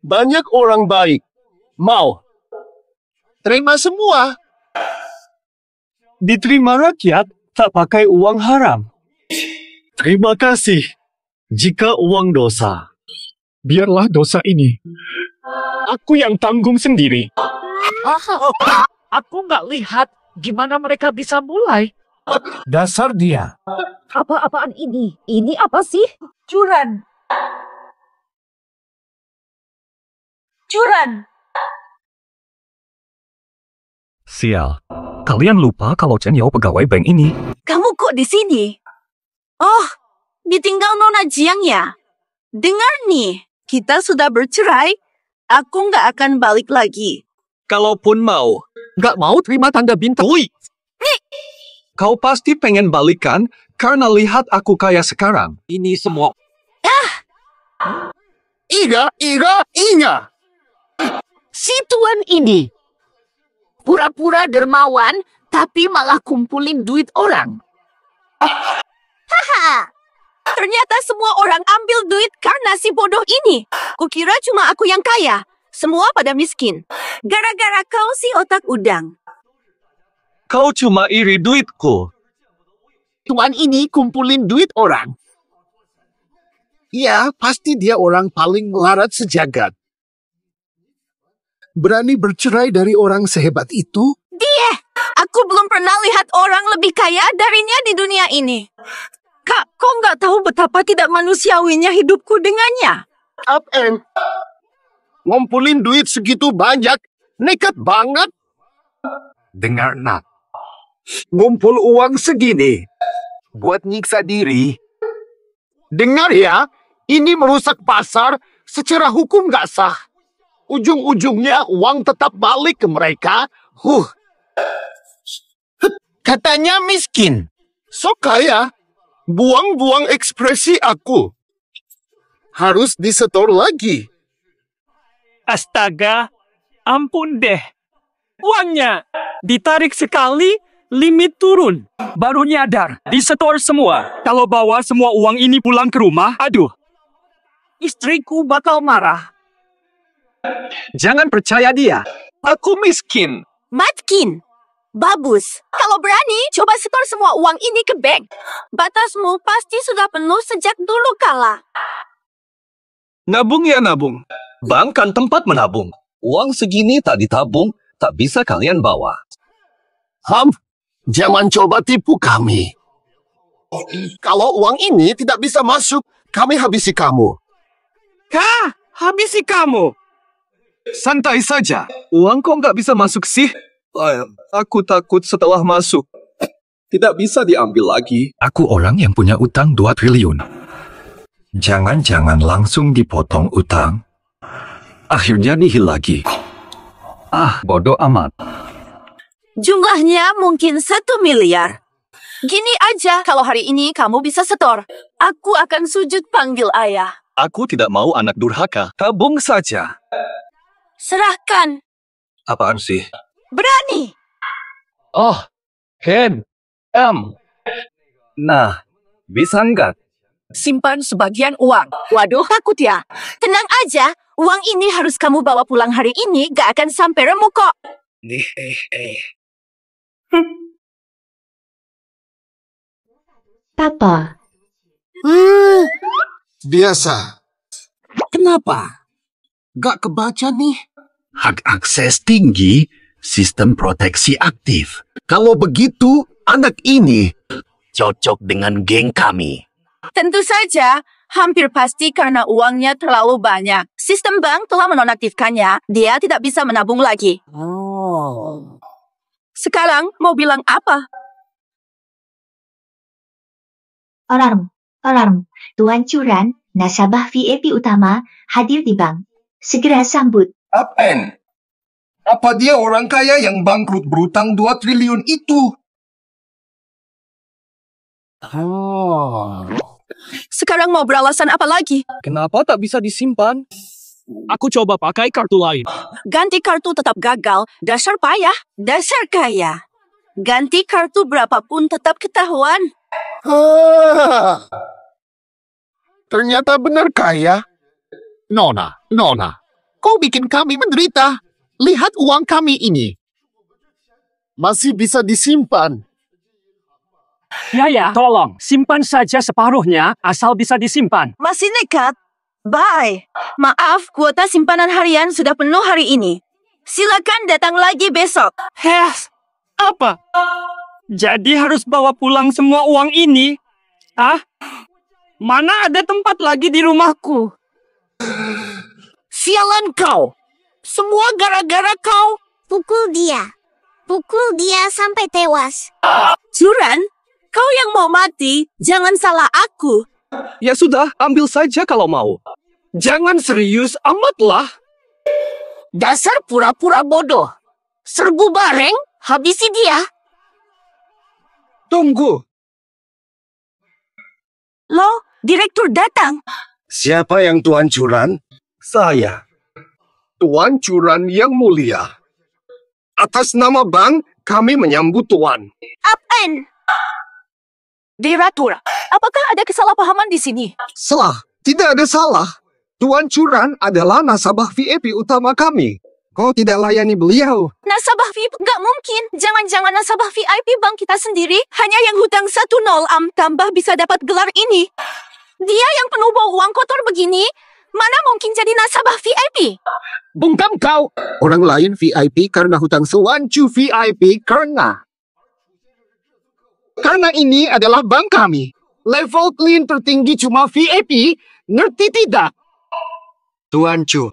banyak orang baik. Mau. Terima semua. Diterima rakyat, tak pakai uang haram. Terima kasih. Jika uang dosa. Biarlah dosa ini. Aku yang tanggung sendiri. Aku nggak lihat gimana mereka bisa mulai. Dasar dia. Apa-apaan ini? Ini apa sih? Curan. Sial. Kalian lupa kalau Chen Yao pegawai bank ini. Kamu kok di sini? Oh, ditinggal Nona Jiang ya? Dengar nih, kita sudah bercerai. Aku nggak akan balik lagi. Kalaupun mau. Nggak mau terima tanda bintang. Woi! Kau pasti pengen balikan karena lihat aku kaya sekarang. Ini semua. Inga. Si tuan ini. Pura-pura dermawan, tapi malah kumpulin duit orang. Haha, ternyata semua orang ambil duit karena si bodoh ini. Kukira cuma aku yang kaya. Semua pada miskin. Gara-gara kau si otak udang. Kau cuma iri duitku. Tuan ini kumpulin duit orang. Ya, pasti dia orang paling melarat sejagat. Berani bercerai dari orang sehebat itu? Dia, aku belum pernah lihat orang lebih kaya darinya di dunia ini. Kak, kau nggak tahu betapa tidak manusiawinya hidupku dengannya? Ngumpulin duit segitu banyak, nekat banget. Dengar, Nat. Ngumpul uang segini, buat nyiksa diri. Dengar ya, ini merusak pasar, secara hukum nggak sah. Ujung-ujungnya uang tetap balik ke mereka. Katanya miskin. So kaya, buang-buang ekspresi aku. Harus disetor lagi. Astaga, ampun deh. Uangnya ditarik sekali, limit turun. Baru nyadar, disetor semua. Kalau bawa semua uang ini pulang ke rumah, aduh. Istriku bakal marah. Jangan percaya dia. Aku miskin. Matkin, babus. Kalau berani, coba setor semua uang ini ke bank. Batasmu pasti sudah penuh sejak dulu kala. Nabung ya nabung. Bank kan tempat menabung. Uang segini tak ditabung, tak bisa kalian bawa. Jangan coba tipu kami. Kalau uang ini tidak bisa masuk, kami habisi kamu. Habisi kamu. Santai saja. Uang kok nggak bisa masuk sih? Aku takut setelah masuk. tidak bisa diambil lagi. Aku orang yang punya utang 2 triliun. Jangan-jangan langsung dipotong utang. Akhirnya nihil lagi. Bodoh amat. Jumlahnya mungkin 1 miliar. Gini aja, kalau hari ini kamu bisa setor, aku akan sujud panggil ayah. Aku tidak mau anak durhaka. Tabung saja. Serahkan. Apaan sih? Berani. Oh, Ken. Nah, bisa enggak? Simpan sebagian uang. Waduh, takut ya. Tenang aja, uang ini harus kamu bawa pulang hari ini, gak akan sampai remuk kok. Papa, Biasa. Kenapa? Gak kebaca nih. Hak akses tinggi, sistem proteksi aktif. Kalau begitu, anak ini Cocok dengan geng kami. Tentu saja, hampir pasti karena uangnya terlalu banyak. Sistem bank telah menonaktifkannya, dia tidak bisa menabung lagi. Sekarang mau bilang apa? Alarm. Tuan Curan, nasabah VIP utama, hadir di bank. Segera sambut. Apaan? Apa dia orang kaya yang bangkrut berutang 2 triliun itu? Sekarang mau beralasan apa lagi? Kenapa tak bisa disimpan? Aku coba pakai kartu lain. Ganti kartu tetap gagal, dasar payah, dasar kaya. Ganti kartu berapapun tetap ketahuan. Ternyata benar kaya. Nona, kau bikin kami menderita. Lihat uang kami ini. Masih bisa disimpan. Ya, tolong. Simpan saja separuhnya, asal bisa disimpan. Masih nekat? Bye. Maaf, kuota simpanan harian sudah penuh hari ini. Silakan datang lagi besok. Apa? Jadi harus bawa pulang semua uang ini? Mana ada tempat lagi di rumahku? Sialan kau. Semua gara-gara kau. Pukul dia sampai tewas. Curan, kau yang mau mati, jangan salah aku. Ya sudah, ambil saja kalau mau. Jangan serius amatlah. Dasar pura-pura bodoh. Serbu bareng, habisi dia. Tunggu. Loh, direktur datang. Siapa yang Tuan Curan? Saya. Tuan Curan yang mulia. Atas nama bank, kami menyambut Tuan. Apaan? Direktur, apakah ada kesalahpahaman di sini? Salah. Tidak ada salah. Tuan Curan adalah nasabah VIP utama kami. Kau tidak layani beliau. Nasabah VIP? Nggak mungkin. Jangan-jangan nasabah VIP bank kita sendiri hanya yang hutang 1 am tambah bisa dapat gelar ini. Dia yang penuh bau uang kotor begini, mana mungkin jadi nasabah VIP? Bungkam kau. Orang lain VIP karena hutang sewancu VIP karena ini adalah bank kami. Level clean tertinggi cuma VIP. Ngerti tidak? Tuan Chu,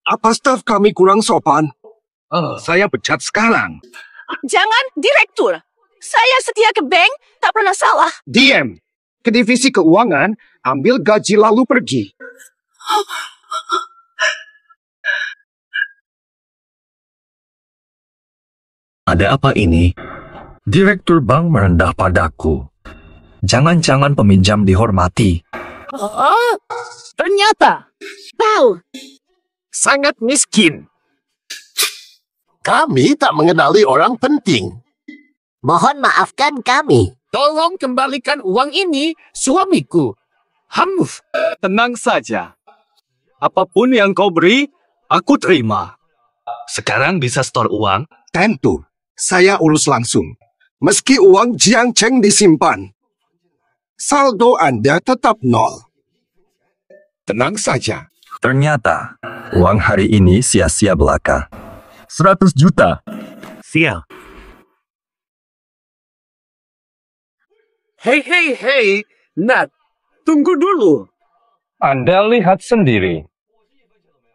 apa staf kami kurang sopan? Saya pecat sekarang. Jangan, direktur. Saya setia ke bank, tak pernah salah. Diam. Ke divisi keuangan, ambil gaji lalu pergi. Ada apa ini? Direktur bank merendah padaku. Jangan-jangan peminjam dihormati. Ternyata. Tahu. Sangat miskin. Kami tak mengenali orang penting. Mohon maafkan kami. Tolong kembalikan uang ini, suamiku. Tenang saja. Apapun yang kau beri, aku terima. Sekarang bisa store uang? Tentu, saya urus langsung. Meski uang Jiang Cheng disimpan, saldo Anda tetap 0. Tenang saja. Ternyata, uang hari ini sia-sia belaka. 100 juta. Sial. Hei, Nat, tunggu dulu. Anda lihat sendiri.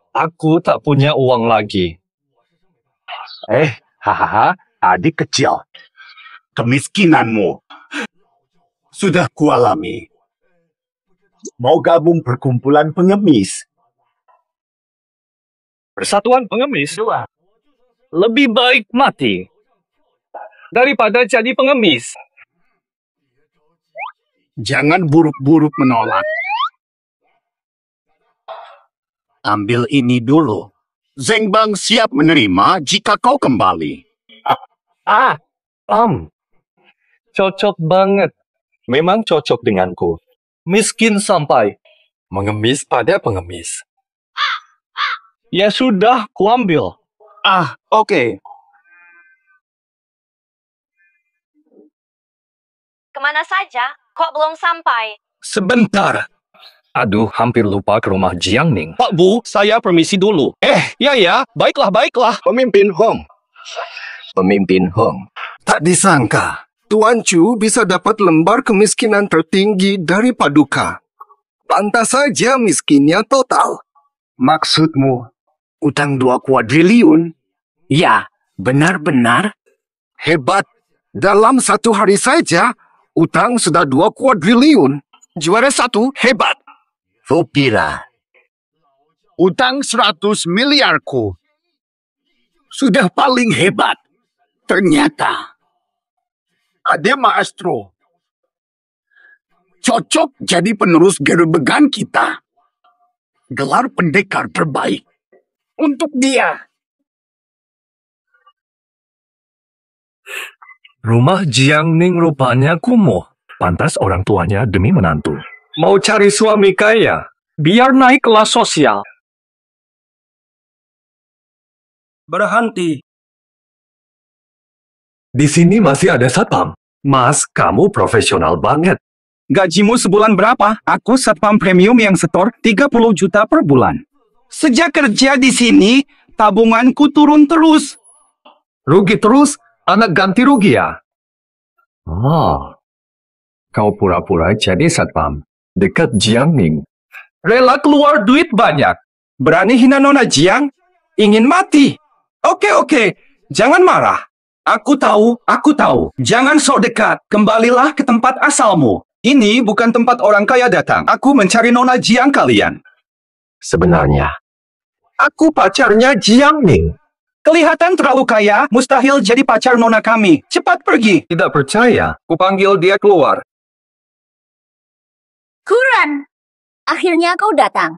Aku tak punya uang lagi. Hahaha, adik kecil. Kemiskinanmu Sudah kualami. Mau gabung perkumpulan pengemis? Persatuan pengemis? Lebih baik mati daripada jadi pengemis. Jangan buruk-buruk menolak. Ambil ini dulu. Zeng Bang siap menerima jika kau kembali. Cocok banget. Memang cocok denganku. Miskin sampai mengemis pada pengemis. Ya sudah, kuambil. Oke. Kemana saja? Kok belum sampai? Sebentar. Aduh, hampir lupa ke rumah Jiang Ning. Pak Bu, saya permisi dulu. Ya, baiklah. Pemimpin Hong. Tak disangka, Tuan Chu bisa dapat lembar kemiskinan tertinggi dari Paduka. Pantas saja miskinnya total. Maksudmu, utang 2 kuadriliun? Ya, benar-benar. Hebat. Dalam 1 hari saja, utang sudah 2 kuadriliun. Juara 1, hebat. Kupira. Utang 100 miliarku. Sudah paling hebat. Ternyata. Ade Maestro. Cocok jadi penerus gerebegan kita. Gelar pendekar terbaik. Untuk dia. Rumah Jiang Ning rupanya kumuh. Pantas orang tuanya demi menantu. Mau cari suami kaya, biar naik kelas sosial. Berhenti. Di sini masih ada satpam. Mas, kamu profesional banget. Gajimu sebulan berapa? Aku satpam premium yang setor 30 juta per bulan. Sejak kerja di sini, tabunganku turun terus. Rugi terus, anak ganti rugi ya? Kau pura-pura jadi satpam. Dekat Jiang Ning. Rela keluar duit banyak. Berani hina Nona Jiang? Ingin mati? Oke. Jangan marah. Aku tahu. Jangan sok dekat. Kembalilah ke tempat asalmu. Ini bukan tempat orang kaya datang. Aku mencari Nona Jiang kalian. Sebenarnya, aku pacarnya Jiang Ning. Kelihatan terlalu kaya, mustahil jadi pacar Nona kami. Cepat pergi. Tidak percaya, kupanggil dia keluar. Kuran, akhirnya kau datang.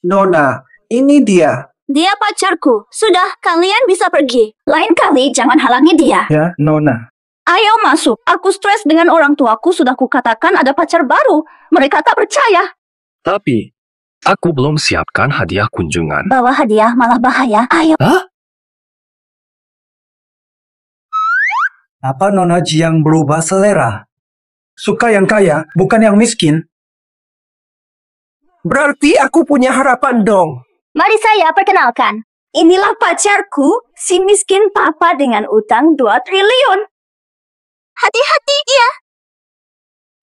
Nona, ini dia. Dia pacarku. Sudah, kalian bisa pergi. Lain kali jangan halangi dia. Ya, Nona. Ayo masuk. Aku stres dengan orang tuaku sudah kukatakan ada pacar baru. Mereka tak percaya. Tapi, aku belum siapkan hadiah kunjungan. Bawa hadiah malah bahaya. Ayo. Apa Nona Jiang berubah selera? Suka yang kaya, bukan yang miskin. Berarti aku punya harapan dong. Mari saya perkenalkan. Inilah pacarku, si miskin papa dengan utang 2 triliun. Hati-hati ya.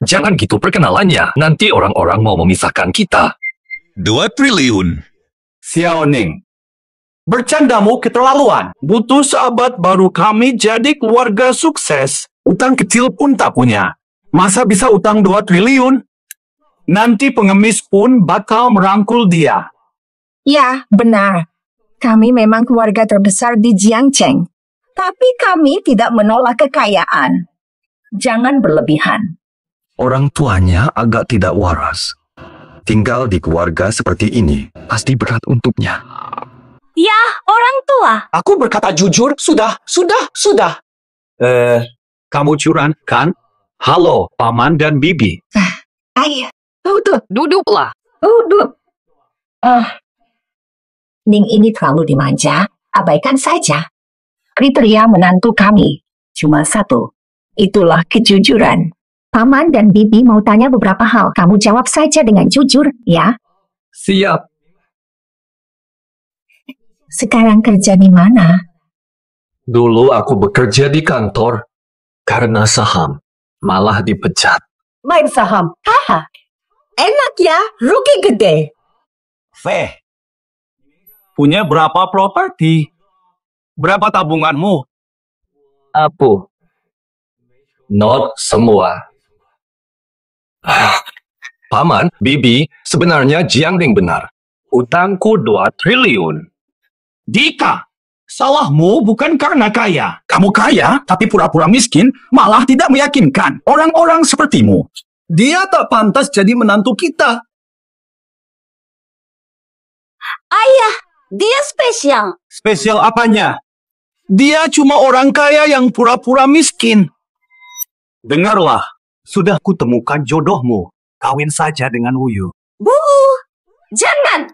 Jangan gitu perkenalannya. Nanti orang-orang mau memisahkan kita. 2 triliun. Xiao Ning. Bercandamu keterlaluan. Butuh sahabat baru kami jadi keluarga sukses. Utang kecil pun tak punya. Masa bisa utang 2 triliun? Nanti pengemis pun bakal merangkul dia. Ya, benar. Kami memang keluarga terbesar di Jiangcheng. Tapi kami tidak menolak kekayaan. Jangan berlebihan. Orang tuanya agak tidak waras. Tinggal di keluarga seperti ini, pasti berat untuknya. Ya, orang tua. Aku berkata jujur, sudah. Kamu curan, kan? Halo, Paman dan Bibi. Ayo. Duduklah. Duduk. Ning ini terlalu dimanja. Abaikan saja. Kriteria menantu kami cuma 1. Itulah kejujuran. Paman dan Bibi mau tanya beberapa hal. Kamu jawab saja dengan jujur, ya. Siap. Sekarang kerja di mana? Dulu aku bekerja di kantor. Karena saham, malah dipecat. Main saham. Haha. Enak ya, rugi gede. Feh. Punya berapa properti? Berapa tabunganmu? Not semua. Paman, Bibi, sebenarnya Jiang Ning benar. Utangku 2 triliun. Dika, salahmu bukan karena kaya. Kamu kaya, tapi pura-pura miskin, malah tidak meyakinkan orang-orang sepertimu. Dia tak pantas jadi menantu kita. Ayah, dia spesial. Spesial apanya? Dia cuma orang kaya yang pura-pura miskin. Dengarlah, sudah kutemukan jodohmu. Kawin saja dengan Wuyu. Bu, jangan!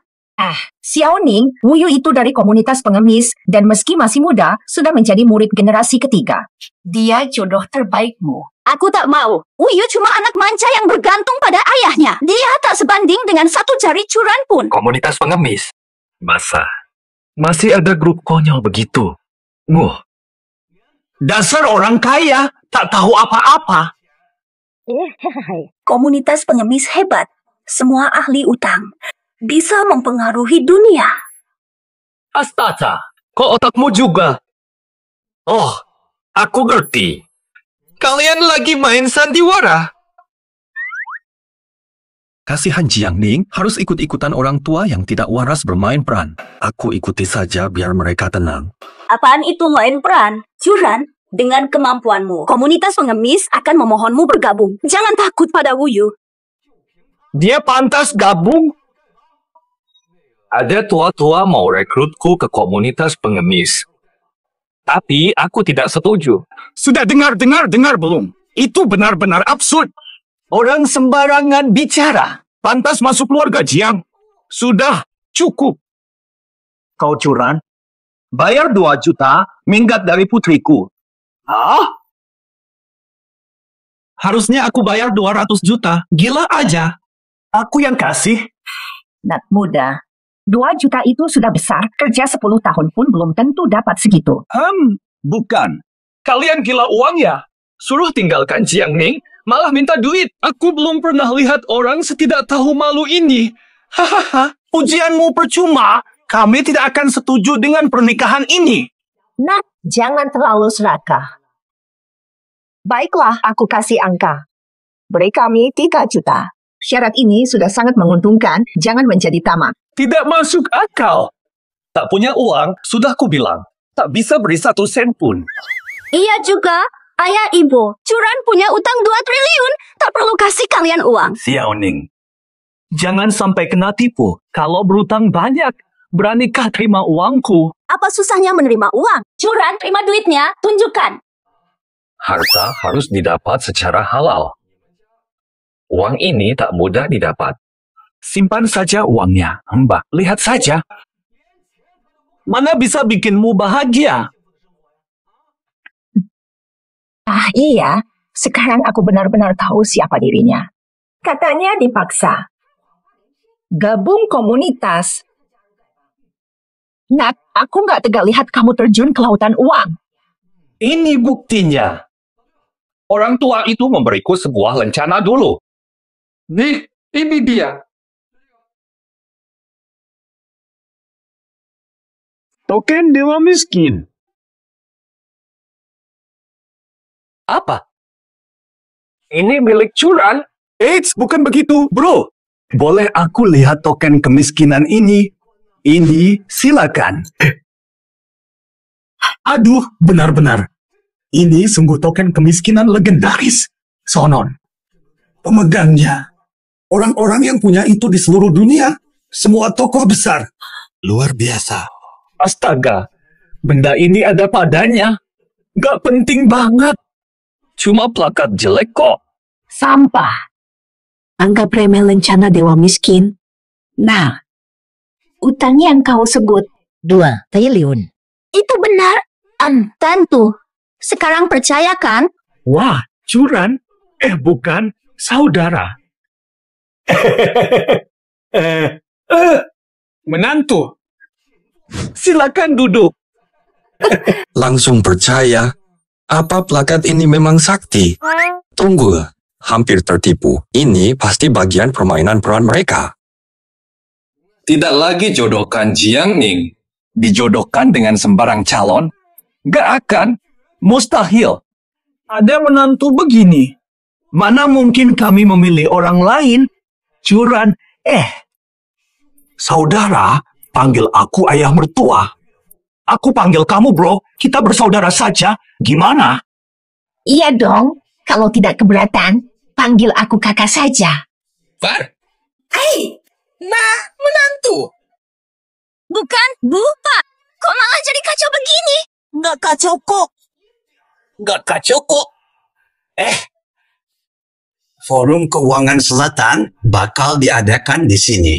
Xiao Ning, Wuyu itu dari komunitas pengemis dan meski masih muda, sudah menjadi murid generasi ketiga. Dia jodoh terbaikmu. Aku tak mau. Wuyu cuma anak manja yang bergantung pada ayahnya. Dia tak sebanding dengan 1 jari curan pun. Komunitas pengemis? Masa? Masih ada grup konyol begitu? Dasar orang kaya, tak tahu apa-apa. Komunitas pengemis hebat. Semua ahli utang. Bisa mempengaruhi dunia. Astaga, kok otakmu juga? Oh, aku ngerti. Kalian lagi main sandiwara? Kasihan Jiang Ning harus ikut-ikutan orang tua yang tidak waras bermain peran. Aku ikuti saja biar mereka tenang. Apaan itu main peran? Curan? Dengan kemampuanmu, komunitas pengemis akan memohonmu bergabung. Jangan takut pada Wuyu. Dia pantas gabung. Ada tua-tua mau rekrutku ke komunitas pengemis. Tapi aku tidak setuju. Sudah dengar belum? Itu benar-benar absurd. Orang sembarangan bicara. Pantas masuk keluarga Jiang. Sudah, cukup. Kau curan? Bayar 2 juta, minggat dari putriku. Hah? Harusnya aku bayar 200 juta. Gila aja. Aku yang kasih. Nak muda, 2 juta itu sudah besar. Kerja 10 tahun pun belum tentu dapat segitu. Bukan. Kalian gila uang ya? Suruh tinggalkan Jiang Ning, malah minta duit. Aku belum pernah lihat orang setidak tahu malu ini. Hahaha, ujianmu percuma. Kami tidak akan setuju dengan pernikahan ini. Nak, jangan terlalu serakah. Baiklah, aku kasih angka. Beri kami 3 juta. Syarat ini sudah sangat menguntungkan, jangan menjadi tamak. Tidak masuk akal. Tak punya uang, sudah kubilang. Tak bisa beri 1 sen pun. Iya juga. Ayah ibu, curan punya utang 2 triliun. Tak perlu kasih kalian uang. Xiao Ning, jangan sampai kena tipu. Kalau berutang banyak, beranikah terima uangku? Apa susahnya menerima uang? Curan, terima duitnya, tunjukkan. Harta harus didapat secara halal. Uang ini tak mudah didapat. Simpan saja uangnya, Mbak. Lihat saja. Mana bisa bikinmu bahagia? Iya. Sekarang aku benar-benar tahu siapa dirinya. Katanya dipaksa. Gabung komunitas. Nak, aku nggak tega lihat kamu terjun ke lautan uang. Ini buktinya. Orang tua itu memberiku sebuah rencana dulu. Nih, ini dia. Token dewa miskin. Apa? Ini milik curan? Eits, bukan begitu, bro. Boleh aku lihat token kemiskinan ini? Ini silakan. Aduh, benar-benar. Ini sungguh token kemiskinan legendaris. Sonon. Pemegangnya. Orang-orang yang punya itu di seluruh dunia. Semua tokoh besar. Luar biasa. Astaga, benda ini ada padanya. Gak penting banget. Cuma plakat jelek kok. Sampah. Anggap remeh lencana dewa miskin. Nah, utang yang kau sebut 2 triliun. Itu benar. Tentu. Sekarang percaya kan? Wah, curan? Bukan, saudara. Menantu. Silakan duduk. Langsung percaya. Apa plakat ini memang sakti? Tunggu, hampir tertipu. Ini pasti bagian permainan peran mereka. Tidak lagi jodohkan Jiang Ning. Dijodohkan dengan sembarang calon? Gak akan. Mustahil. Ada menantu begini. Mana mungkin kami memilih orang lain? Curan, saudara, panggil aku ayah mertua. Aku panggil kamu, bro. Kita bersaudara saja. Gimana? Iya dong, kalau tidak keberatan, panggil aku kakak saja. Far, Nah, menantu. Bukan, Bu, Pak. Kok malah jadi kacau begini? Nggak kacau kok. Forum Keuangan Selatan bakal diadakan di sini.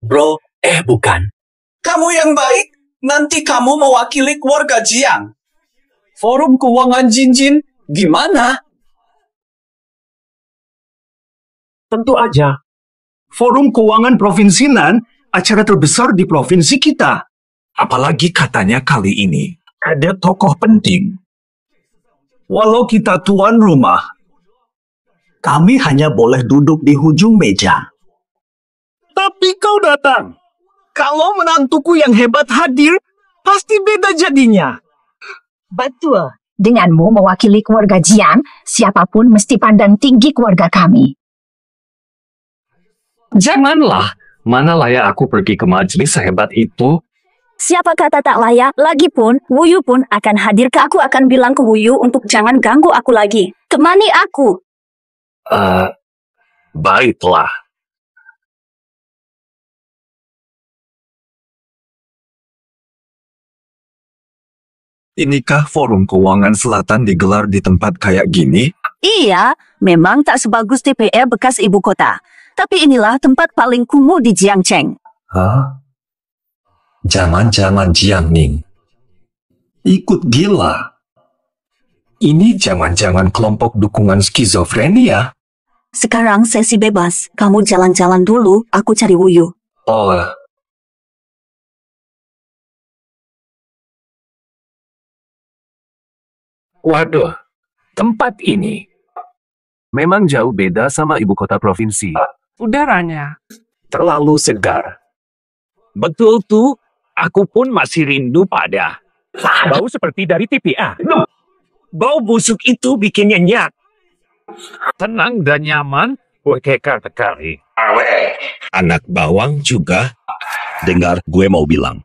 Bro, bukan. Kamu yang baik, nanti kamu mewakili keluarga Jiang. Forum Keuangan Jinjin, gimana? Tentu aja. Forum Keuangan Provinsi Nan, acara terbesar di provinsi kita. apalagi katanya kali ini Ada tokoh penting. Walau kita tuan rumah, kami hanya boleh duduk di ujung meja. Tapi kau datang. Kalau menantuku yang hebat hadir, pasti beda jadinya. Betul. Denganmu mewakili keluarga Jiang, siapapun mesti pandang tinggi keluarga kami. Janganlah. Mana layak aku pergi ke majelis sehebat itu? Siapa kata tak layak? Lagipun, Wuyu pun akan hadir ke aku akan bilang ke Wuyu untuk jangan ganggu aku lagi. Temani aku. Baiklah. Inikah Forum Keuangan Selatan digelar di tempat kayak gini? Iya, memang tak sebagus TPR bekas ibu kota. Tapi inilah tempat paling kumuh di Jiangcheng. Hah? Jangan-jangan Jiang Ning ikut gila. Ini jangan-jangan kelompok dukungan skizofrenia. Sekarang sesi bebas. Kamu jalan-jalan dulu, aku cari Wuyu. Oh, Waduh, tempat ini memang jauh beda sama ibu kota provinsi. Udaranya terlalu segar. Betul tuh, aku pun masih rindu pada bau seperti dari TPA. Bau busuk itu bikin nyenyak. Tenang dan nyaman, kekar sekali. anak bawang juga. Dengar, gue mau bilang.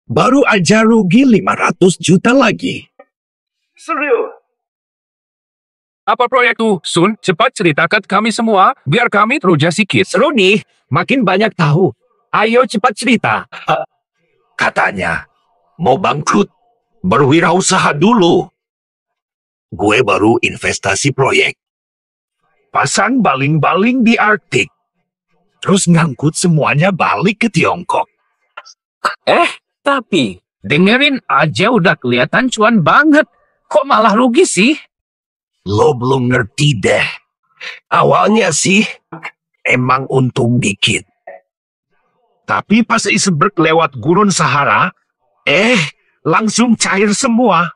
Baru aja rugi 500 juta lagi. Serius? Apa proyek tuh, Sun? Cepat ceritakan kami semua, biar kami teruja sikit. Seru nih, makin banyak tahu. Ayo cepat cerita. Katanya, mau bangkrut, berwirausaha dulu. Gue baru investasi proyek. Pasang baling-baling di Arktik. Terus ngangkut semuanya balik ke Tiongkok. Tapi, dengerin aja udah kelihatan cuan banget. Kok malah rugi sih? Lo belum ngerti deh. Awalnya sih, emang untung dikit. Tapi pas iceberg lewat gurun Sahara, langsung cair semua.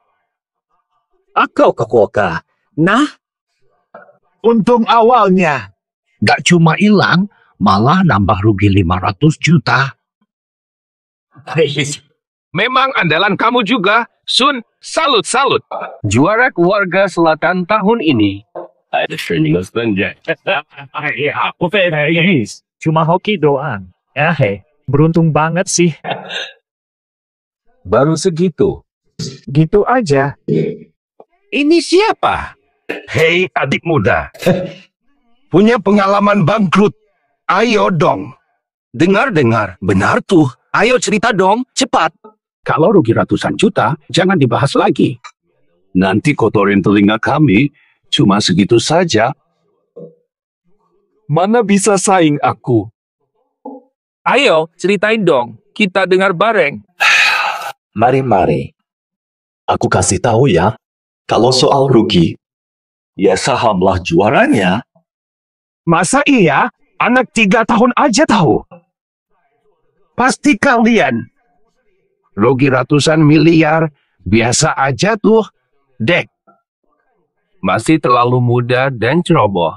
Koka. Nah, Untung awalnya. Gak cuma hilang, malah nambah rugi 500 juta. memang andalan kamu juga, Sun. Salut. Juara keluarga selatan tahun ini. Cuma hoki doang. Beruntung banget sih. Baru segitu. Gitu aja. Ini siapa? Hei adik muda. Punya pengalaman bangkrut. Ayo dong. Dengar. Benar tuh. Ayo cerita dong. Cepat. Kalau rugi ratusan juta, jangan dibahas lagi. Nanti kotorin telinga kami, cuma segitu saja. Mana bisa saing aku? Ayo, ceritain dong. Kita dengar bareng. Mari. Aku kasih tahu ya. Kalau soal rugi, ya sahamlah juaranya. Masa iya? Anak 3 tahun aja tahu. Pasti kalian. Rugi ratusan miliar, biasa aja tuh. Dek. Masih terlalu muda dan ceroboh.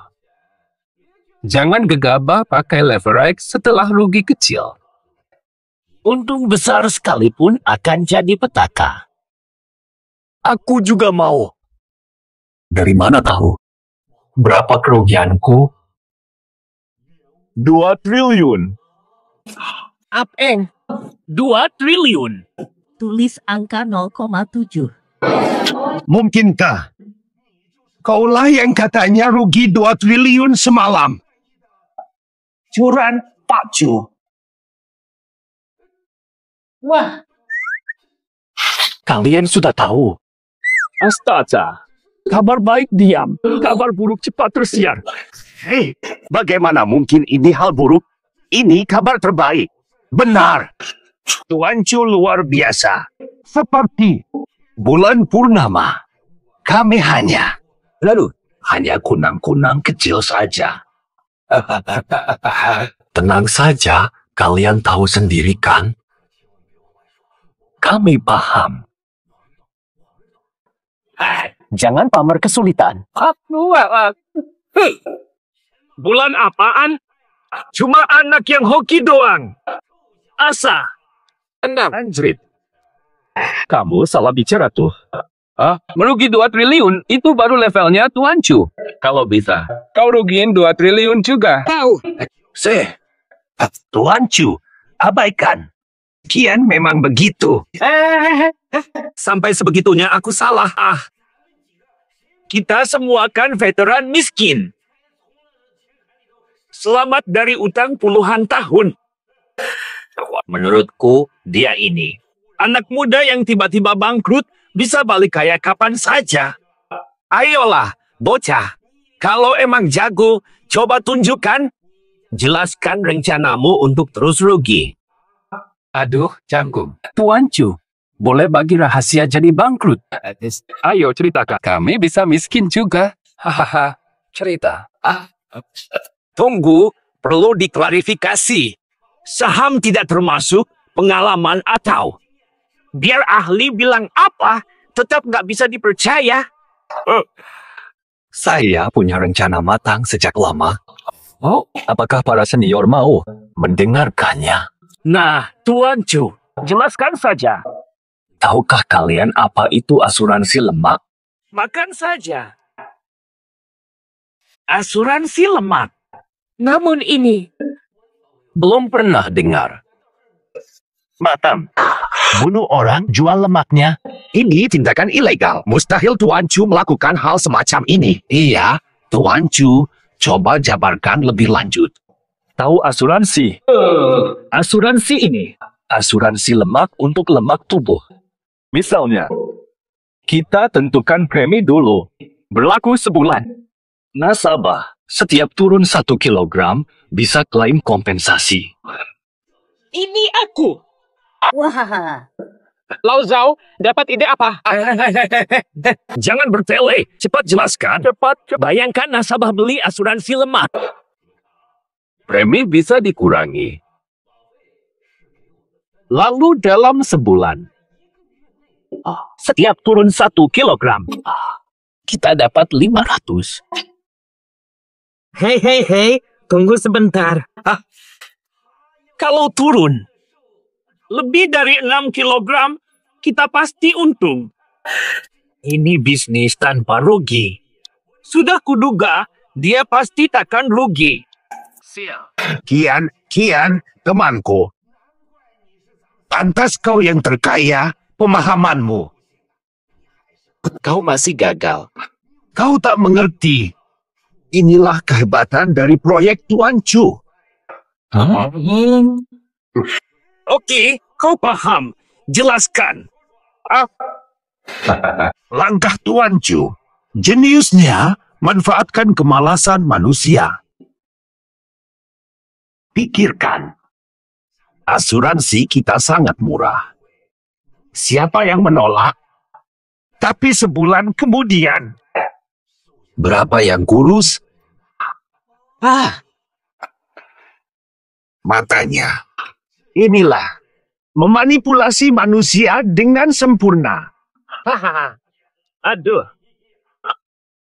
Jangan gegabah pakai leverage setelah rugi kecil. Untung besar sekalipun akan jadi petaka. Aku juga mau. Dari mana tahu? Berapa kerugianku? 2 triliun. Apeng. 2 triliun. Tulis angka 0,7. Mungkinkah? Kaulah yang katanya rugi 2 triliun semalam. Curan, Pak Chu. Wah, Kalian sudah tahu. Astaga. Kabar baik diam, kabar buruk cepat tersiar. Hei, bagaimana mungkin ini hal buruk? Ini kabar terbaik. Benar. Tuan Chu luar biasa. Seperti bulan purnama. Kami hanya kunang-kunang kecil saja. Tenang saja, kalian tahu sendiri kan? Kami paham. Jangan pamer kesulitan. bulan apaan? Cuma anak yang hoki doang. Asa. Anjrit. Kamu salah bicara tuh. Merugi 2 triliun, itu baru levelnya Tuan Chu. Kalau bisa, kau rugiin 2 triliun juga. Tuan Chu, abaikan. Kian memang begitu. Sampai sebegitunya aku salah. Kita semua kan veteran miskin. Selamat dari utang puluhan tahun. Menurutku, dia ini. Anak muda yang tiba-tiba bangkrut bisa balik kaya kapan saja. Ayolah, bocah. Kalau emang jago, coba tunjukkan. Jelaskan rencanamu untuk terus rugi. Aduh, canggung. Tuan Chu, boleh bagi rahasia jadi bangkrut? Ayo ceritakan. Kami bisa miskin juga. Hahaha, cerita. Tunggu, perlu diklarifikasi. Saham tidak termasuk pengalaman atau... Biar ahli bilang apa, tetap nggak bisa dipercaya. Saya punya rencana matang sejak lama. Apakah para senior mau mendengarkannya? Nah, Tuan Chu, jelaskan saja. Tahukah kalian apa itu asuransi lemak? Makan saja. Asuransi lemak. Namun ini... Belum pernah dengar. Matam. Bunuh orang, jual lemaknya. Ini tindakan ilegal. Mustahil Tuan Chu melakukan hal semacam ini. Iya, Tuan Chu, coba jabarkan lebih lanjut. Tahu asuransi? Asuransi ini. Asuransi lemak untuk lemak tubuh. Misalnya, kita tentukan premi dulu. Berlaku sebulan. Nasabah, setiap turun 1 kilogram bisa klaim kompensasi. Ini aku. Wah. Lau Zhao, dapat ide apa? Jangan bertele, cepat jelaskan. Cepat. Bayangkan nasabah beli asuransi lemak. Premi bisa dikurangi. Lalu dalam sebulan, setiap turun 1 kilogram, kita dapat 500. Hei, tunggu sebentar. Kalau turun lebih dari 6 kilogram, kita pasti untung. Ini bisnis tanpa rugi. Sudah kuduga, dia pasti takkan rugi. Kian, temanku. Pantas kau yang terkaya, pemahamanmu. Kau masih gagal. Kau tak mengerti. Inilah kehebatan dari proyek Tuan Chu. Oke, kau paham. Jelaskan. Langkah Tuan Chu. Jeniusnya manfaatkan kemalasan manusia. Pikirkan. Asuransi kita sangat murah. Siapa yang menolak? Tapi sebulan kemudian. Berapa yang kurus? Matanya. Inilah. Memanipulasi manusia dengan sempurna. Aduh.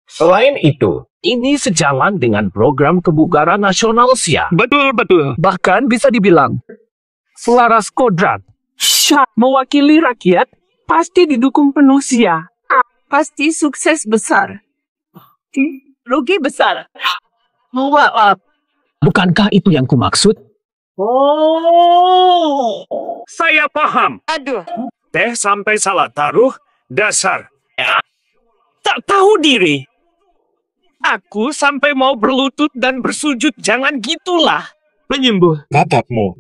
Selain itu, ini sejalan dengan program kebugaran nasional SIA. Betul. Bahkan bisa dibilang selaras kodrat. Mewakili rakyat, pasti didukung penuh SIA. Pasti sukses besar. rugi besar. Maaf. Bukankah itu yang kumaksud? Oh, saya paham. Aduh. Teh sampai salah taruh, dasar. Tak tahu diri. Aku sampai mau berlutut dan bersujud, jangan gitulah. Penyembuh. Bapakmu.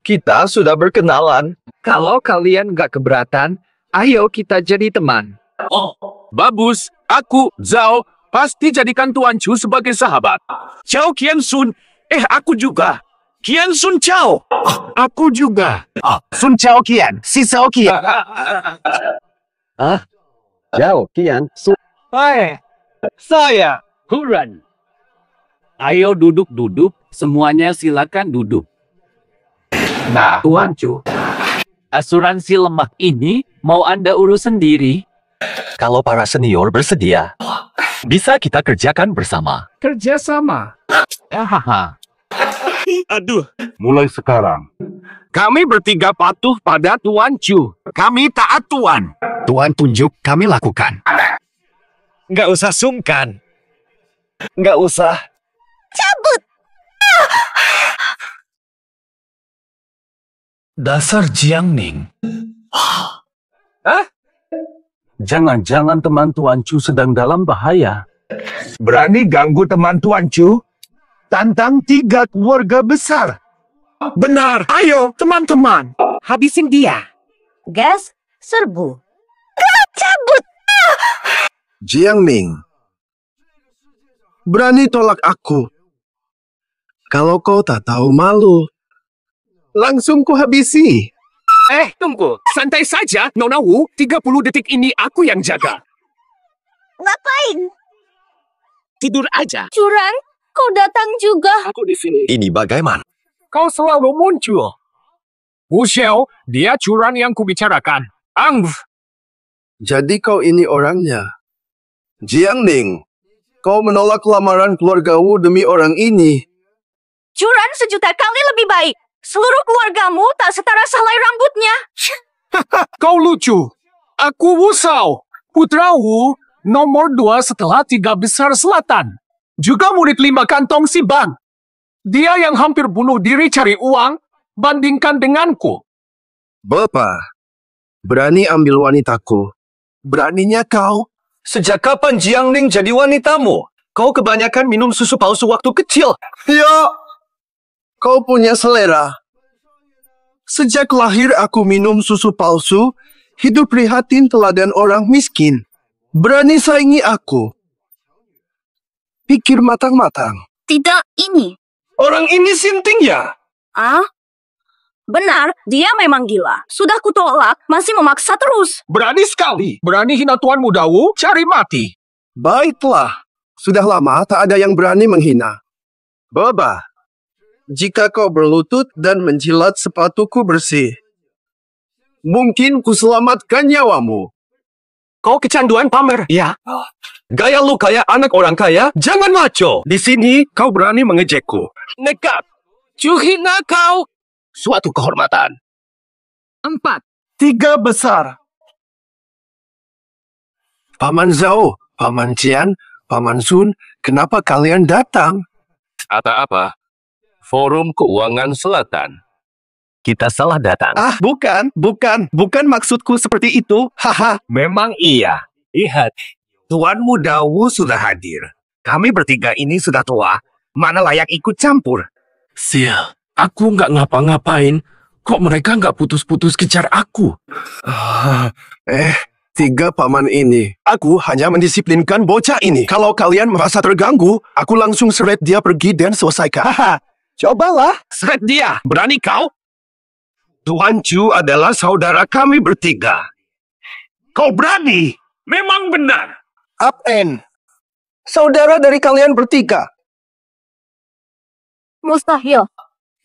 Kita sudah berkenalan. Kalau kalian gak keberatan, ayo kita jadi teman. Oh, bagus. Aku, Zhao, pasti jadikan Tuan Chu sebagai sahabat. Chao Qian Sun. Aku juga. Qian Sun Chao. Aku juga. Sun Chao Qian. Si Chao Qian. Zhao, Qian, Sun. Hai, saya Huran. Ayo duduk-duduk. Semuanya silakan duduk. Nah, Tuan Chu. Asuransi lemak ini mau Anda urus sendiri? Kalau para senior bersedia, bisa kita kerjakan bersama. Kerja sama. Hahaha. Aduh. Mulai sekarang, Kami bertiga patuh pada Tuan Chu. Kami taat Tuan. Tuan tunjuk, kami lakukan. Nggak usah sungkan. Nggak usah. Cabut! Dasar Jiang Ning. Jangan-jangan teman Tuan Chu sedang dalam bahaya. Berani ganggu teman Tuan Chu? Tantang 3 keluarga besar. Benar. Ayo, teman-teman. Habisin dia. Gas, serbu. Cabut! Jiang Ning, berani tolak aku. Kalau kau tak tahu malu, langsung ku habisi. Tunggu. Santai saja, Nona Wu. 30 detik ini aku yang jaga. Ngapain? Tidur aja. Curang, kau datang juga. Aku di sini. Ini bagaimana? Kau selalu muncul. Wu Xiao, dia curang yang kubicarakan. Jadi kau ini orangnya. Jiang Ning, kau menolak lamaran keluarga Wu demi orang ini. Curang 1.000 kali lebih baik. Seluruh keluargamu tak setara selai rambutnya. Kau lucu. Aku Wu Shao, putra Wu, nomor 2 setelah 3 besar selatan. Juga murid 5 kantong si Bang. Dia yang hampir bunuh diri cari uang, bandingkan denganku. Bapak, berani ambil wanitaku. Beraninya kau. Sejak kapan Jiang Ning jadi wanitamu? Kau kebanyakan minum susu palsu waktu kecil. Ya, kau punya selera. Sejak lahir aku minum susu palsu, hidup prihatin teladan orang miskin. Berani saingi aku. Pikir matang-matang. Tidak ini. Orang ini sinting ya? Benar, dia memang gila. Sudah kutolak, masih memaksa terus. Berani sekali. Berani hina Tuan Muda Wu, cari mati. Baiklah, sudah lama tak ada yang berani menghina. Baba, jika kau berlutut dan menjilat sepatuku bersih, mungkin kuselamatkan nyawamu. Kau kecanduan pamer, ya? Gaya lu kayak anak orang kaya, jangan maco. Di sini kau berani mengejekku. Nekat. Cuhina kau. Suatu kehormatan. 4. 3 besar. Paman Zhao, Paman Qian, Paman Sun, kenapa kalian datang? Atau apa? Forum Keuangan Selatan. Kita salah datang. Bukan maksudku seperti itu. Haha. Memang iya. Lihat, Tuan Muda Wu sudah hadir. Kami bertiga ini sudah tua. Mana layak ikut campur? Sial, aku nggak ngapa-ngapain. Kok mereka nggak putus-putus kejar aku? 3 paman ini. Aku hanya mendisiplinkan bocah ini. Kalau kalian merasa terganggu, aku langsung seret dia pergi dan selesaikan. Haha. Cobalah. Seret dia. Berani kau? Tuan Chu adalah saudara kami bertiga. Kau berani? Memang benar. Up and. Saudara dari kalian bertiga. Mustahil.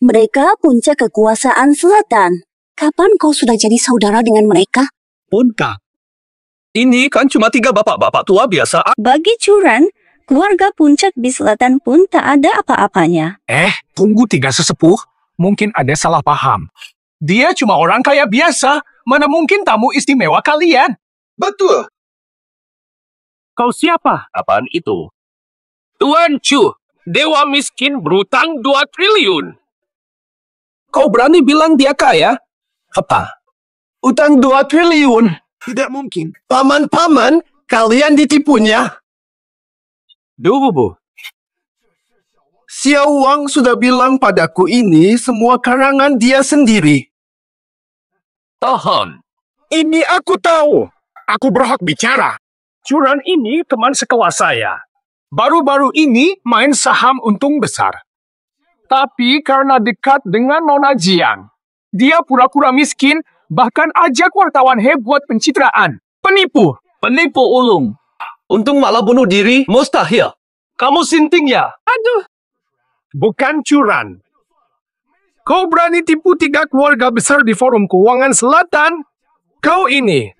Mereka puncak kekuasaan selatan. Kapan kau sudah jadi saudara dengan mereka? Puncak. Ini kan cuma 3 bapak-bapak tua biasa. Bagi Curan, keluarga puncak di selatan pun tak ada apa-apanya. Tunggu 3 sesepuh. Mungkin ada salah paham. Dia cuma orang kaya biasa. Mana mungkin tamu istimewa kalian? Betul. Kau siapa? Apaan itu? Tuan Chu, dewa miskin berutang 2 triliun. Kau berani bilang dia kaya? Apa? Utang 2 triliun? Tidak mungkin. Paman-paman, kalian ditipunya. Bu. Xiao Wang sudah bilang padaku ini semua karangan dia sendiri. Tahan. Ini aku tahu. Aku berhak bicara. Curan ini teman sekelas saya. Baru-baru ini main saham untung besar. Tapi karena dekat dengan Nona Jiang, dia pura-pura miskin, bahkan ajak wartawan buat pencitraan. Penipu ulung. Untung malah bunuh diri, mustahil. Kamu sinting ya? Aduh. Bukan curan. Kau berani tipu 3 keluarga besar di Forum Keuangan Selatan? Kau ini,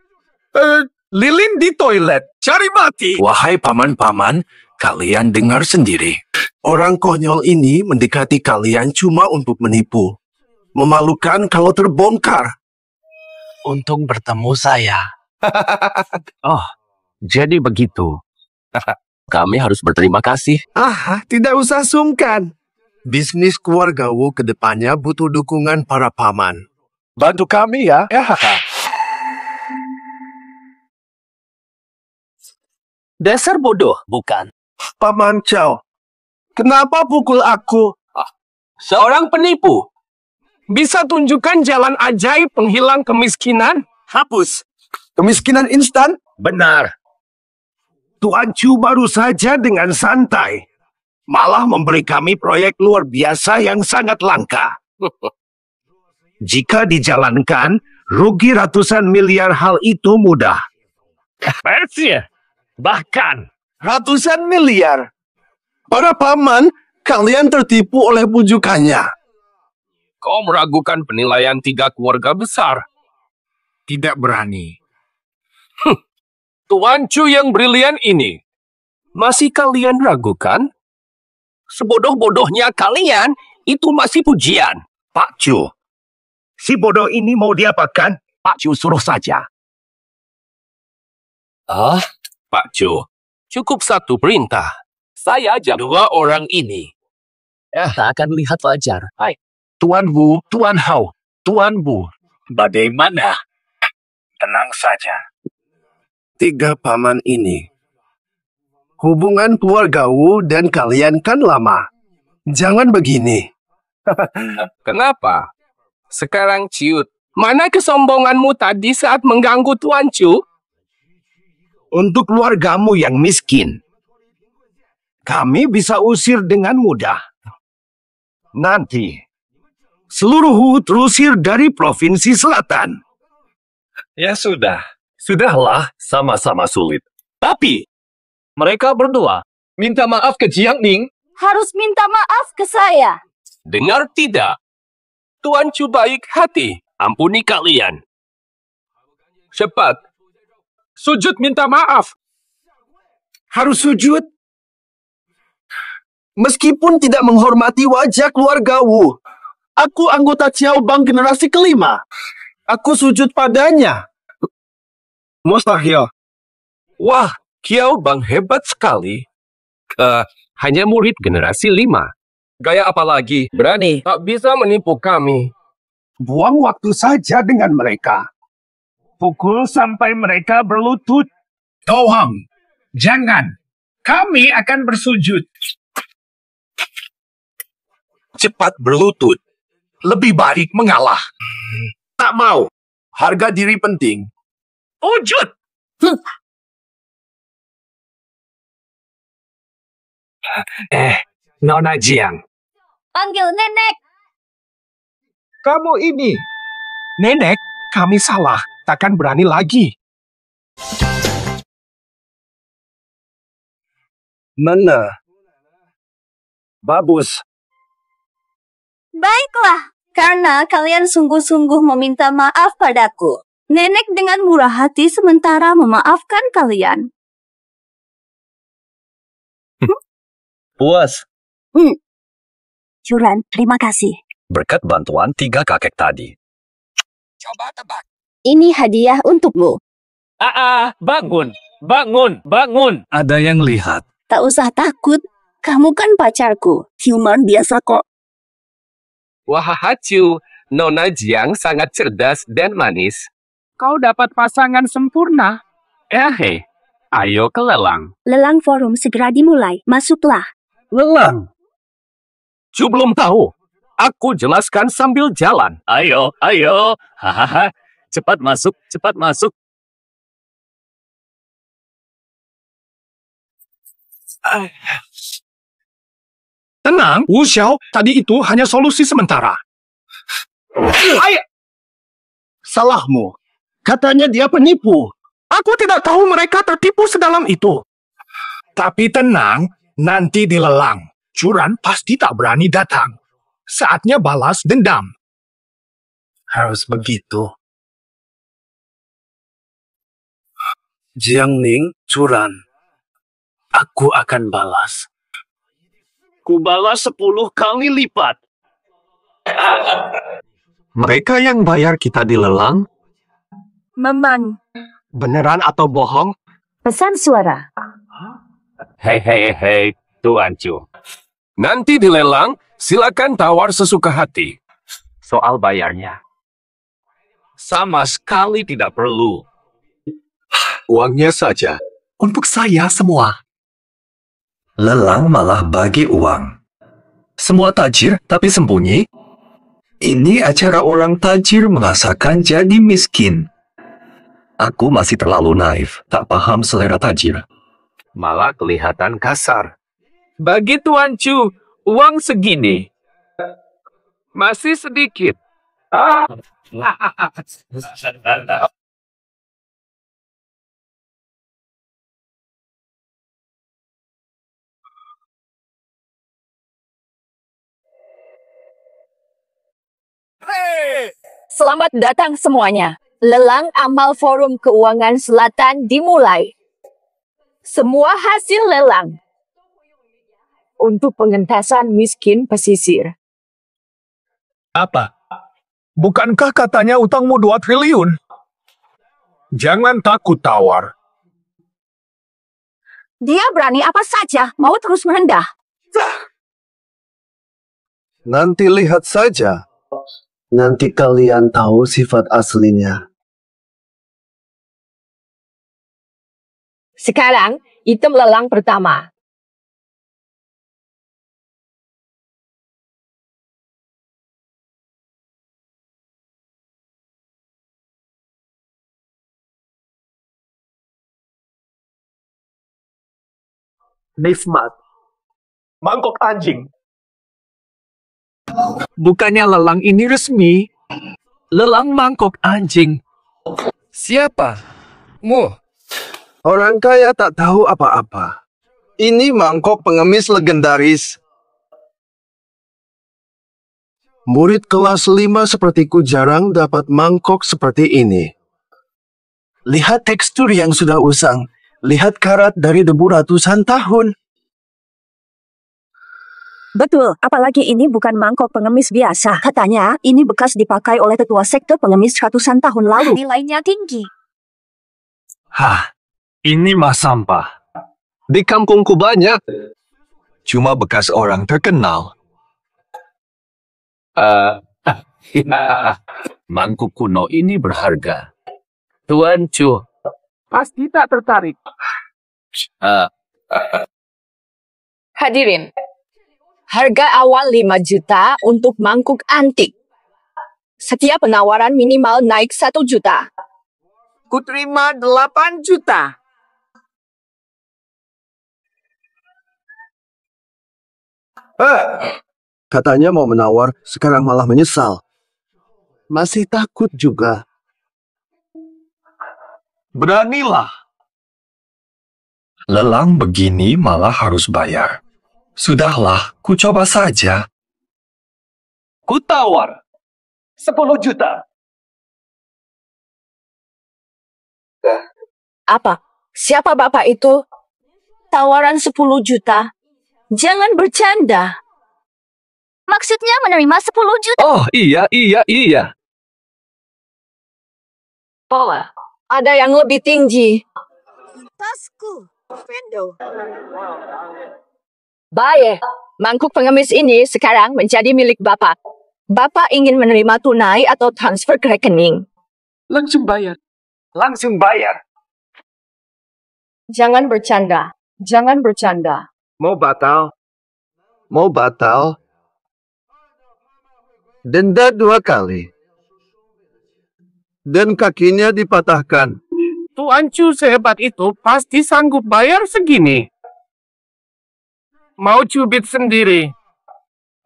lilin di toilet, cari mati. Wahai paman-paman, kalian dengar sendiri. Orang konyol ini mendekati kalian cuma untuk menipu. Memalukan kalau terbongkar. Untung bertemu saya. Oh, jadi begitu. Kami harus berterima kasih. Tidak usah sungkan. Bisnis keluargamu ke depannya butuh dukungan para paman. Bantu kami ya. Dasar bodoh, bukan? Paman Chow, kenapa pukul aku? Seorang penipu. Bisa tunjukkan jalan ajaib penghilang kemiskinan? Hapus. Kemiskinan instan? Benar. Tuan Chu baru saja dengan santai. Malah memberi kami proyek luar biasa yang sangat langka. Jika dijalankan, rugi ratusan miliar. Hal itu mudah. Bahkan ratusan miliar. Para paman, kalian tertipu oleh bujukannya. kau meragukan penilaian 3 keluarga besar. Tidak berani. Tuan Chu yang brilian ini. Masih kalian ragukan? Sebodoh-bodohnya kalian, itu masih pujian. Pak Chu, si bodoh ini mau diapakan? Pak Chu suruh saja. Pak Chu, cukup 1 perintah. Saya aja 2 orang ini. Tak akan lihat wajar. Hai, Tuan Wu, Tuan Hao, Tuan Bu. Bagaimana? Tenang saja. 3 paman ini. Hubungan keluarga Wu dan kalian kan lama. Jangan begini. Kenapa? Sekarang ciut. Mana kesombonganmu tadi saat mengganggu Tuan Chu? Untuk keluargamu yang miskin, kami bisa usir dengan mudah. Nanti, seluruh Wu terusir dari Provinsi Selatan. Ya sudah. Sudahlah, sama-sama sulit. Tapi, mereka berdua minta maaf ke Jiang Ning. Harus minta maaf ke saya. Dengar tidak? Tuan Chu baik hati. Ampuni kalian. Cepat. Sujud minta maaf. Harus sujud? Meskipun tidak menghormati wajah keluarga Wu, aku anggota Xiao Bang generasi kelima. Aku sujud padanya. Mustahil. Wah, Xiao Bang hebat sekali. Hanya murid generasi 5. Gaya apa lagi? Berani. Tak bisa menipu kami. Buang waktu saja dengan mereka. Pukul sampai mereka berlutut. Tohang, jangan. Kami akan bersujud. Cepat berlutut. Lebih baik mengalah. Tak mau. Harga diri penting. Wujud. Nona Jiang. Panggil nenek. Kamu ini. Nenek, kami salah. Takkan berani lagi. Mana? Bagus. Baiklah, karena kalian sungguh-sungguh meminta maaf padaku. Nenek dengan murah hati sementara memaafkan kalian. Puas. Curan, terima kasih. Berkat bantuan 3 kakek tadi. Coba tebak. Ini hadiah untukmu. Bangun. Ada yang lihat. Tak usah takut. Kamu kan pacarku. Human biasa kok. Wahahacu, Nona Jiang sangat cerdas dan manis. Kau dapat pasangan sempurna. Ayo ke lelang. Lelang forum segera dimulai. Masuklah. Lelang. Cu belum tahu. Aku jelaskan sambil jalan. Ayo. Hahaha. Cepat masuk. Tenang, Wu Xiao, tadi itu hanya solusi sementara. Salahmu. Katanya dia penipu. Aku tidak tahu mereka tertipu sedalam itu. Tapi tenang, nanti di lelang. Curan pasti tak berani datang. Saatnya balas dendam. Harus begitu. Jiang Ning, Curan. Aku akan balas. Ku balas 10 kali lipat. Mereka yang bayar kita di lelang, Memang. Beneran atau bohong? Pesan suara. Hei, Tuan Chu. Nanti di lelang, silakan tawar sesuka hati. Soal bayarnya. Sama sekali tidak perlu. uangnya saja. Untuk saya semua. Lelang malah bagi uang. Semua tajir tapi sembunyi. Ini acara orang tajir merasakan jadi miskin. Aku masih terlalu naif, tak paham selera tajir. Malah kelihatan kasar. Bagi Tuan Chu, uang segini. Masih sedikit. Selamat datang semuanya. Lelang amal Forum Keuangan Selatan dimulai. Semua hasil lelang untuk pengentasan miskin pesisir. Apa? Bukankah katanya utangmu 2 triliun? Jangan takut tawar. Dia berani apa saja, mau terus merendah. Nanti lihat saja. Nanti kalian tahu sifat aslinya. Sekarang, item lelang pertama. Nismat. Mangkok anjing. Bukannya lelang ini resmi. Lelang mangkok anjing. Siapa? Orang kaya tak tahu apa-apa. Ini mangkok pengemis legendaris. Murid kelas 5 sepertiku jarang dapat mangkok seperti ini. Lihat tekstur yang sudah usang. Lihat karat dari debu ratusan tahun. Betul, apalagi ini bukan mangkok pengemis biasa. Katanya, ini bekas dipakai oleh tetua sekte pengemis ratusan tahun lalu. Nilainya tinggi. Ini mah sampah. Di kampungku banyak. Cuma bekas orang terkenal. Mangkuk kuno ini berharga. Tuan Chu. Pasti tak tertarik. Hadirin, harga awal 5 juta untuk mangkuk antik. Setiap penawaran minimal naik 1 juta. Kuterima 8 juta. Katanya mau menawar, sekarang malah menyesal. Masih takut juga. Beranilah. Lelang begini malah harus bayar. Sudahlah, ku coba saja. Ku tawar 10 juta. Apa? Siapa bapak itu? Tawaran 10 juta. Jangan bercanda. Maksudnya menerima 10 juta. Oh, iya. Paula, ada yang lebih tinggi. Tasku. Vendo. Baik, mangkuk pengemis ini sekarang menjadi milik Bapak. Bapak ingin menerima tunai atau transfer ke rekening? Langsung bayar. Langsung bayar. Jangan bercanda. Jangan bercanda. Mau batal? Mau batal? Denda 2 kali. Dan kakinya dipatahkan. Tuan Chu sehebat itu pasti sanggup bayar segini. Mau cubit sendiri?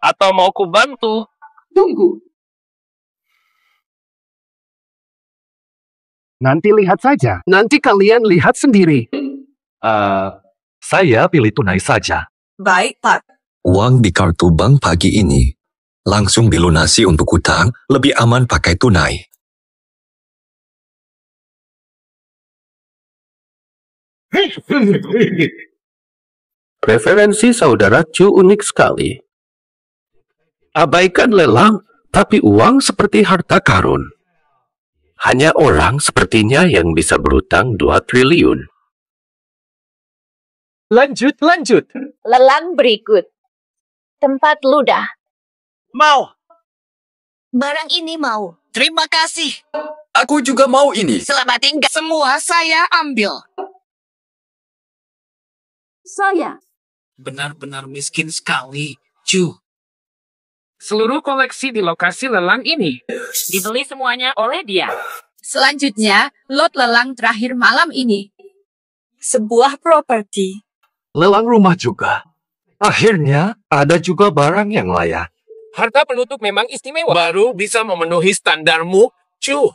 Atau mau ku bantu? Tunggu. Nanti lihat saja. Nanti kalian lihat sendiri. Saya pilih tunai saja. Baik, Pak. Uang di kartu bank pagi ini langsung dilunasi untuk utang, lebih aman pakai tunai. Preferensi saudara Chu unik sekali. Abaikan lelang, tapi uang seperti harta karun. Hanya orang sepertinya yang bisa berutang 2 triliun. Lanjut. Lelang berikut. Tempat ludah. Mau. Barang ini mau. Terima kasih. Aku juga mau ini. Selamat tinggal. Semua saya ambil. Saya. Benar-benar miskin sekali, Chu. Seluruh koleksi di lokasi lelang ini dibeli semuanya oleh dia. Selanjutnya, lot lelang terakhir malam ini. Sebuah properti. Lelang rumah juga. Akhirnya, ada juga barang yang layak. Harta penutup memang istimewa. Baru bisa memenuhi standarmu, Chu.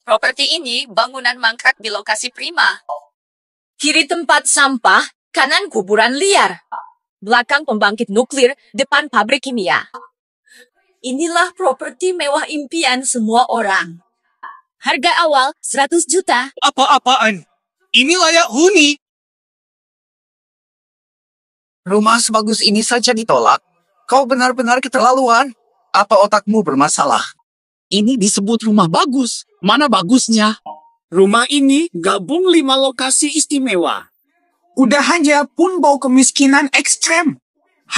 Properti ini bangunan mangkrak di lokasi prima. Kiri tempat sampah, kanan kuburan liar. Belakang pembangkit nuklir, depan pabrik kimia. Inilah properti mewah impian semua orang. Harga awal 100 juta. Apa-apaan? Ini layak huni. Rumah sebagus ini saja ditolak. Kau benar-benar keterlaluan. Apa otakmu bermasalah? Ini disebut rumah bagus. Mana bagusnya? Rumah ini gabung 5 lokasi istimewa. Udahannya pun bau kemiskinan ekstrem.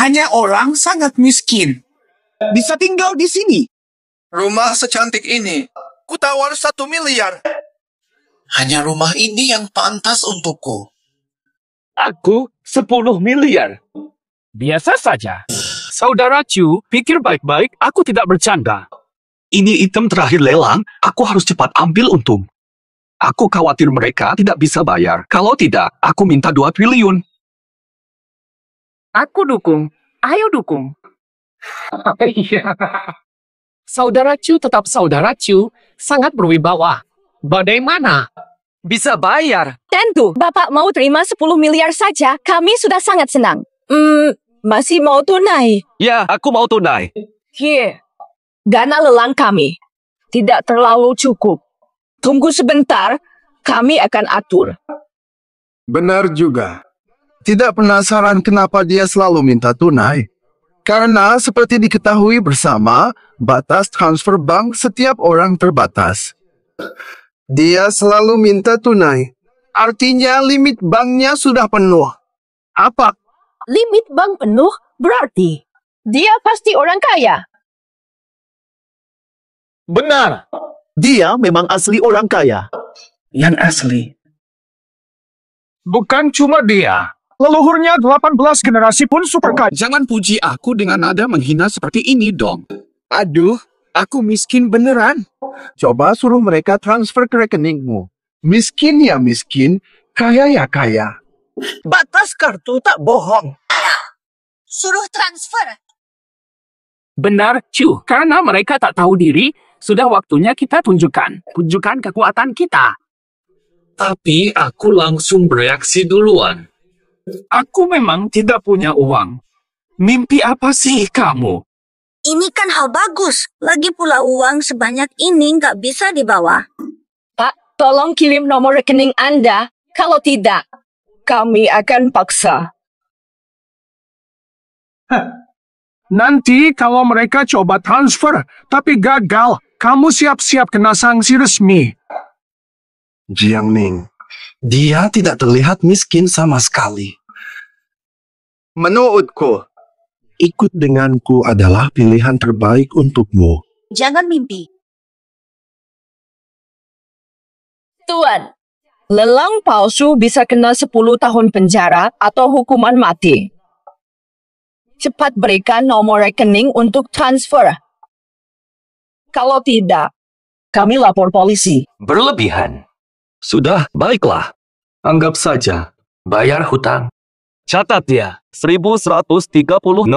Hanya orang sangat miskin bisa tinggal di sini. Rumah secantik ini, ku tawar 1 miliar. Hanya rumah ini yang pantas untukku. Aku 10 miliar. Biasa saja. Saudara Chu, pikir baik-baik, aku tidak bercanda. Ini item terakhir lelang, aku harus cepat ambil untung. Aku khawatir mereka tidak bisa bayar. Kalau tidak, aku minta 2 triliun. Aku dukung. Ayo dukung. Saudara Chu tetap saudara Chu, sangat berwibawa. Bagaimana? Bisa bayar. Tentu, Bapak mau terima 10 miliar saja, kami sudah sangat senang. Masih mau tunai? Ya, aku mau tunai. Here, dana lelang kami. Tidak terlalu cukup. Tunggu sebentar, kami akan atur. Benar juga. Tidak penasaran kenapa dia selalu minta tunai? Karena seperti diketahui bersama, batas transfer bank setiap orang terbatas. Dia selalu minta tunai. Artinya limit banknya sudah penuh. Apa? Limit bank penuh berarti dia pasti orang kaya. Benar. Dia memang asli orang kaya. Yang asli. Bukan cuma dia. Leluhurnya 18 generasi pun super kaya. Jangan puji aku dengan nada menghina seperti ini dong. Aduh, aku miskin beneran. Coba suruh mereka transfer ke rekeningmu. Miskin ya miskin, kaya ya kaya. Batas kartu tak bohong. Suruh transfer. Benar, Chu. Karena mereka tak tahu diri, sudah waktunya kita tunjukkan kekuatan kita. Tapi aku langsung bereaksi duluan. Aku memang tidak punya uang. Mimpi apa sih kamu? Ini kan hal bagus. Lagi pula uang sebanyak ini nggak bisa dibawa. Pak, tolong kirim nomor rekening Anda. Kalau tidak, kami akan paksa. Nanti kalau mereka coba transfer, tapi gagal, kamu siap-siap kena sanksi resmi. Jiang Ning, dia tidak terlihat miskin sama sekali. Menurutku, ikut denganku adalah pilihan terbaik untukmu. Jangan mimpi. Tuan, lelang palsu bisa kena 10 tahun penjara atau hukuman mati. Cepat berikan nomor rekening untuk transfer. Kalau tidak, kami lapor polisi. Berlebihan. Sudah, baiklah. Anggap saja. Bayar hutang. Catat ya. 1130.0328.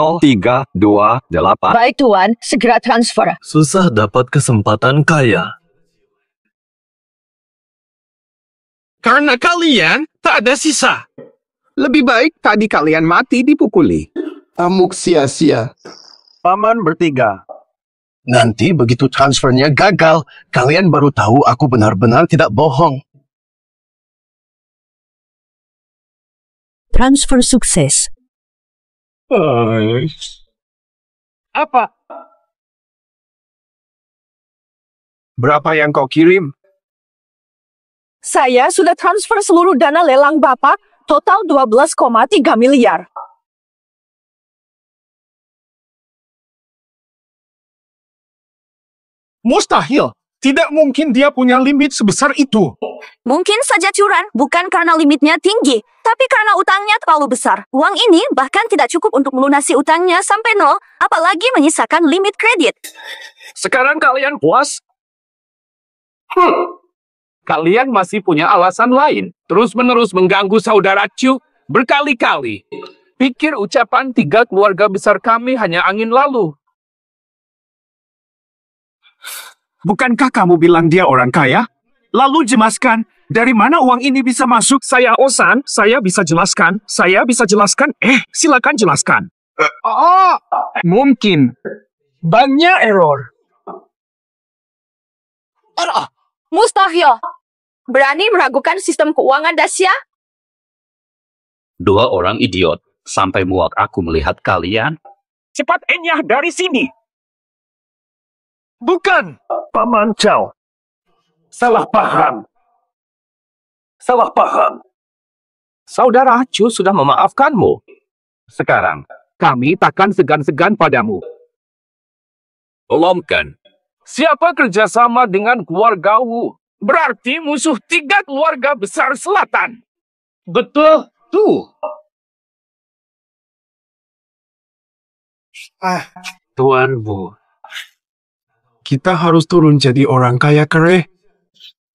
Baik Tuan, segera transfer. Susah dapat kesempatan kaya. Karena kalian tak ada sisa. Lebih baik tadi kalian mati dipukuli. Amuk sia-sia. Paman bertiga. Nanti begitu transfernya gagal, kalian baru tahu aku benar-benar tidak bohong. Transfer sukses. Apa? Berapa yang kau kirim? Saya sudah transfer seluruh dana lelang Bapak, total 12,3 miliar. Mustahil. Tidak mungkin dia punya limit sebesar itu. Mungkin saja curan, bukan karena limitnya tinggi, tapi karena utangnya terlalu besar. Uang ini bahkan tidak cukup untuk melunasi utangnya sampai nol, apalagi menyisakan limit kredit. Sekarang kalian puas? Kalian masih punya alasan lain. Terus-menerus mengganggu saudara Chu berkali-kali. Pikir ucapan 3 keluarga besar kami hanya angin lalu. Bukankah kamu bilang dia orang kaya? Lalu jelaskan, dari mana uang ini bisa masuk? Saya Osan, saya bisa jelaskan. Silakan jelaskan. Mungkin. Banyak error. Mustahil. Berani meragukan sistem keuangan Dacia? 2 orang idiot. Sampai muak aku melihat kalian. Cepat enyah dari sini. Bukan. Paman Chow. Salah paham. Saudara Chu sudah memaafkanmu. Sekarang, kami takkan segan-segan padamu. Tolongkan. Siapa kerjasama dengan keluarga Wu? Berarti musuh 3 keluarga besar selatan. Betul. Tuh. Tuan Wu. Kita harus turun jadi orang kaya kere.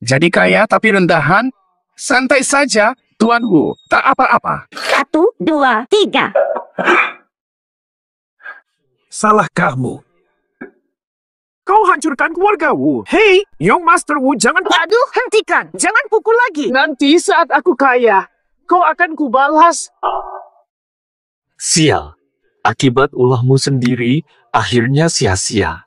Jadi kaya tapi rendahan? Santai saja, Tuan Wu. Tak apa-apa. 1, 2, 3. Salah kamu. Kau hancurkan keluarga Wu. Hei, Young Master Wu, jangan... Aduh, hentikan. Jangan pukul lagi. Nanti saat aku kaya, kau akan kubalas. Sial. Akibat ulahmu sendiri, akhirnya sia-sia.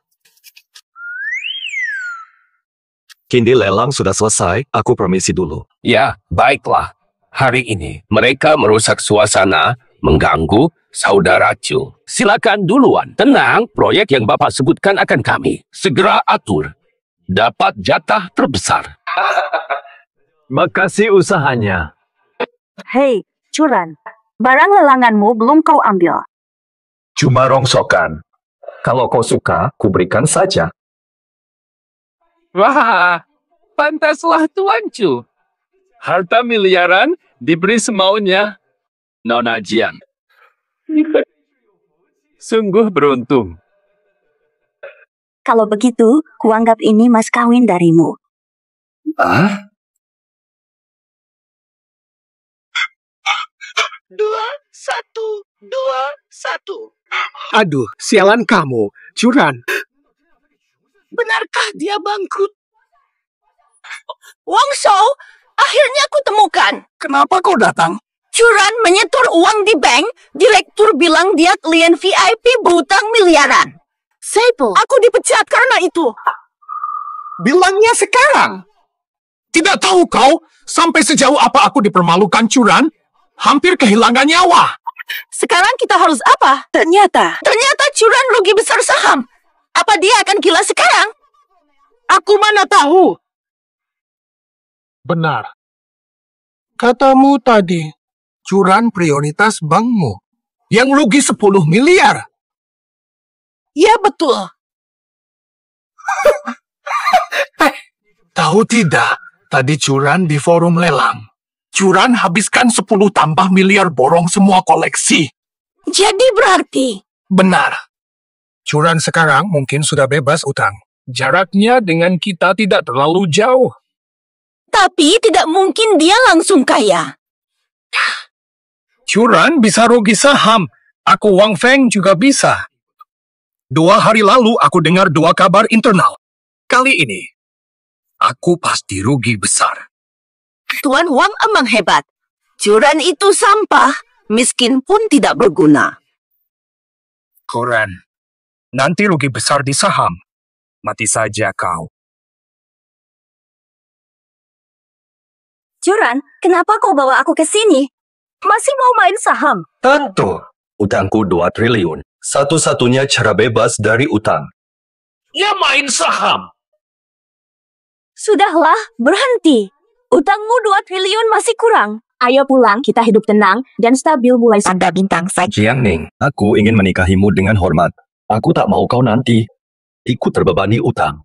Kini lelang sudah selesai, aku permisi dulu. Ya, baiklah. Hari ini mereka merusak suasana, mengganggu saudara Chu. Silakan duluan. Tenang, proyek yang Bapak sebutkan akan kami segera atur. Dapat jatah terbesar. Makasih usahanya. Hei, curan. Barang lelanganmu belum kau ambil. Cuma rongsokan. Kalau kau suka, kuberikan saja. Wah, pantaslah Tuan Chu. Harta miliaran diberi semaunya. Nona Jian. Sungguh beruntung. Kalau begitu, kuanggap ini mas kawin darimu. Ah? 2, 1, 2, 1. Aduh, sialan kamu. Curan. Benarkah dia bangkrut? Wang Shou, akhirnya aku temukan. Kenapa kau datang? Curan menyetor uang di bank, direktur bilang dia klien VIP berhutang miliaran. Sepul, aku dipecat karena itu. Bilangnya sekarang. Tidak tahu kau, sampai sejauh apa aku dipermalukan Curan? Hampir kehilangan nyawa. Sekarang kita harus apa? Ternyata Curan rugi besar saham. Apa dia akan gila sekarang? Aku mana tahu. Benar. Katamu tadi, Curan prioritas bankmu. yang rugi 10 miliar. Ya betul. Tahu tidak, tadi Curan di forum lelang. Curan habiskan 10 tambah miliar borong semua koleksi. Jadi berarti? Benar. Curan sekarang mungkin sudah bebas utang. Jaraknya dengan kita tidak terlalu jauh. Tapi tidak mungkin dia langsung kaya. Curan bisa rugi saham. Aku Wang Feng juga bisa. 2 hari lalu aku dengar 2 kabar internal. Kali ini, aku pasti rugi besar. Tuan Wang emang hebat. Curan itu sampah, miskin pun tidak berguna. Koran, nanti rugi besar di saham. Mati saja kau. Curan, kenapa kau bawa aku ke sini? Masih mau main saham? Tentu. Utangku 2 triliun. Satu-satunya cara bebas dari utang. Ya main saham. Sudahlah, berhenti. Utangmu 2 triliun masih kurang. Ayo pulang, kita hidup tenang dan stabil mulai Tanda bintang saja. Jiang Ning, aku ingin menikahimu dengan hormat. Aku tak mau kau nanti ikut terbebani utang.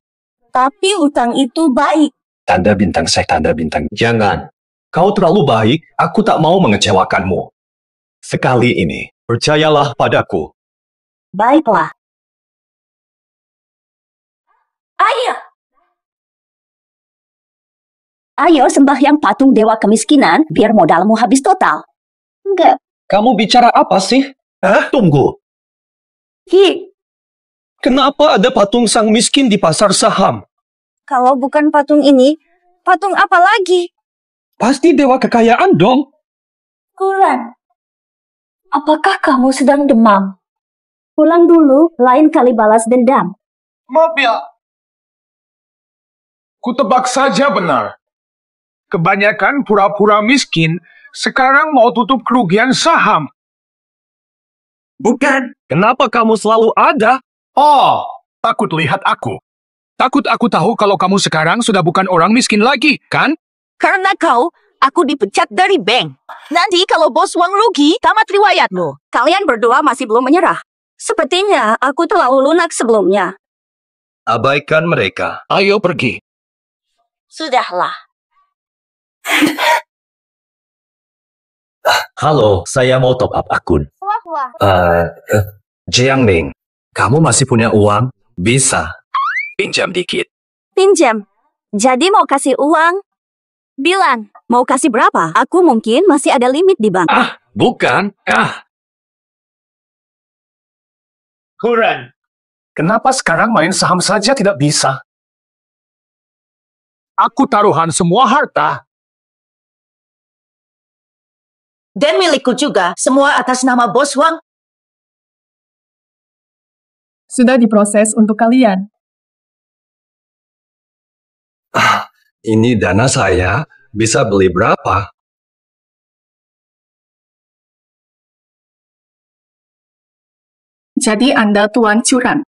Tapi utang itu baik. Tanda bintang saya, tanda bintang. Jangan. Kau terlalu baik, aku tak mau mengecewakanmu. Sekali ini, percayalah padaku. Baiklah. Ayo! Ayo sembahyang patung dewa kemiskinan biar modalmu habis total. Enggak. Kamu bicara apa sih? Tunggu. Ki, Kenapa ada patung sang miskin di pasar saham? kalau bukan patung ini, patung apa lagi? Pasti dewa kekayaan dong. Kuran. Apakah kamu sedang demam? Pulang dulu, lain kali balas dendam. Mobil. Kutebak saja benar. Kebanyakan pura-pura miskin sekarang mau tutup kerugian saham. Bukan. Kenapa kamu selalu ada? Oh, takut lihat aku. Takut aku tahu kalau kamu sekarang sudah bukan orang miskin lagi, kan? Karena kau, aku dipecat dari bank. Nanti kalau bos Wang rugi, tamat riwayatmu. Kalian berdua masih belum menyerah. Sepertinya aku terlalu lunak sebelumnya. Abaikan mereka. Ayo pergi. Sudahlah. Halo, saya mau top up akun. Jiang Ning, kamu masih punya uang? Bisa. Pinjam dikit. Pinjam. Jadi mau kasih uang? Bilang, mau kasih berapa? Aku mungkin masih ada limit di bank. Bukan. Kuran, kenapa sekarang main saham saja tidak bisa? Aku taruhan semua harta. Dan milikku juga, semua atas nama bos Wang. Sudah diproses untuk kalian. Ini dana saya. Bisa beli berapa? Jadi Anda Tuan Curan.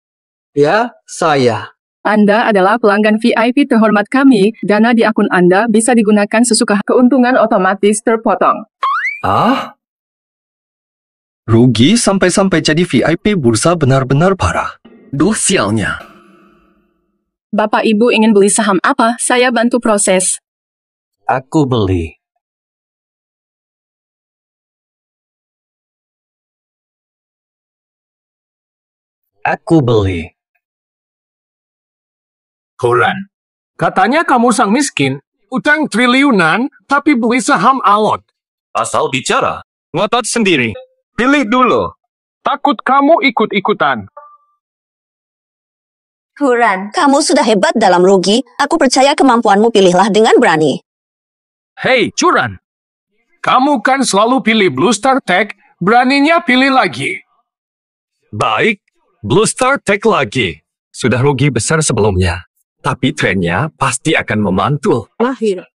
Ya, saya. Anda adalah pelanggan VIP terhormat kami. Dana di akun Anda bisa digunakan sesuka keuntungan otomatis terpotong. Rugi sampai-sampai jadi VIP bursa benar-benar parah. Duh sialnya. Bapak Ibu ingin beli saham apa? Saya bantu proses. Aku beli. Aku beli. Kuran, katanya kamu sang miskin, utang triliunan, tapi beli saham alot. Asal bicara. Ngotot sendiri. Pilih dulu. Takut kamu ikut-ikutan. Kuran, kamu sudah hebat dalam rugi. Aku percaya kemampuanmu, pilihlah dengan berani. Hei, Curan. Kamu kan selalu pilih Blue Star Tech, beraninya pilih lagi. Baik, Blue Star Tech lagi. Sudah rugi besar sebelumnya. Tapi trennya pasti akan memantul. Lahir.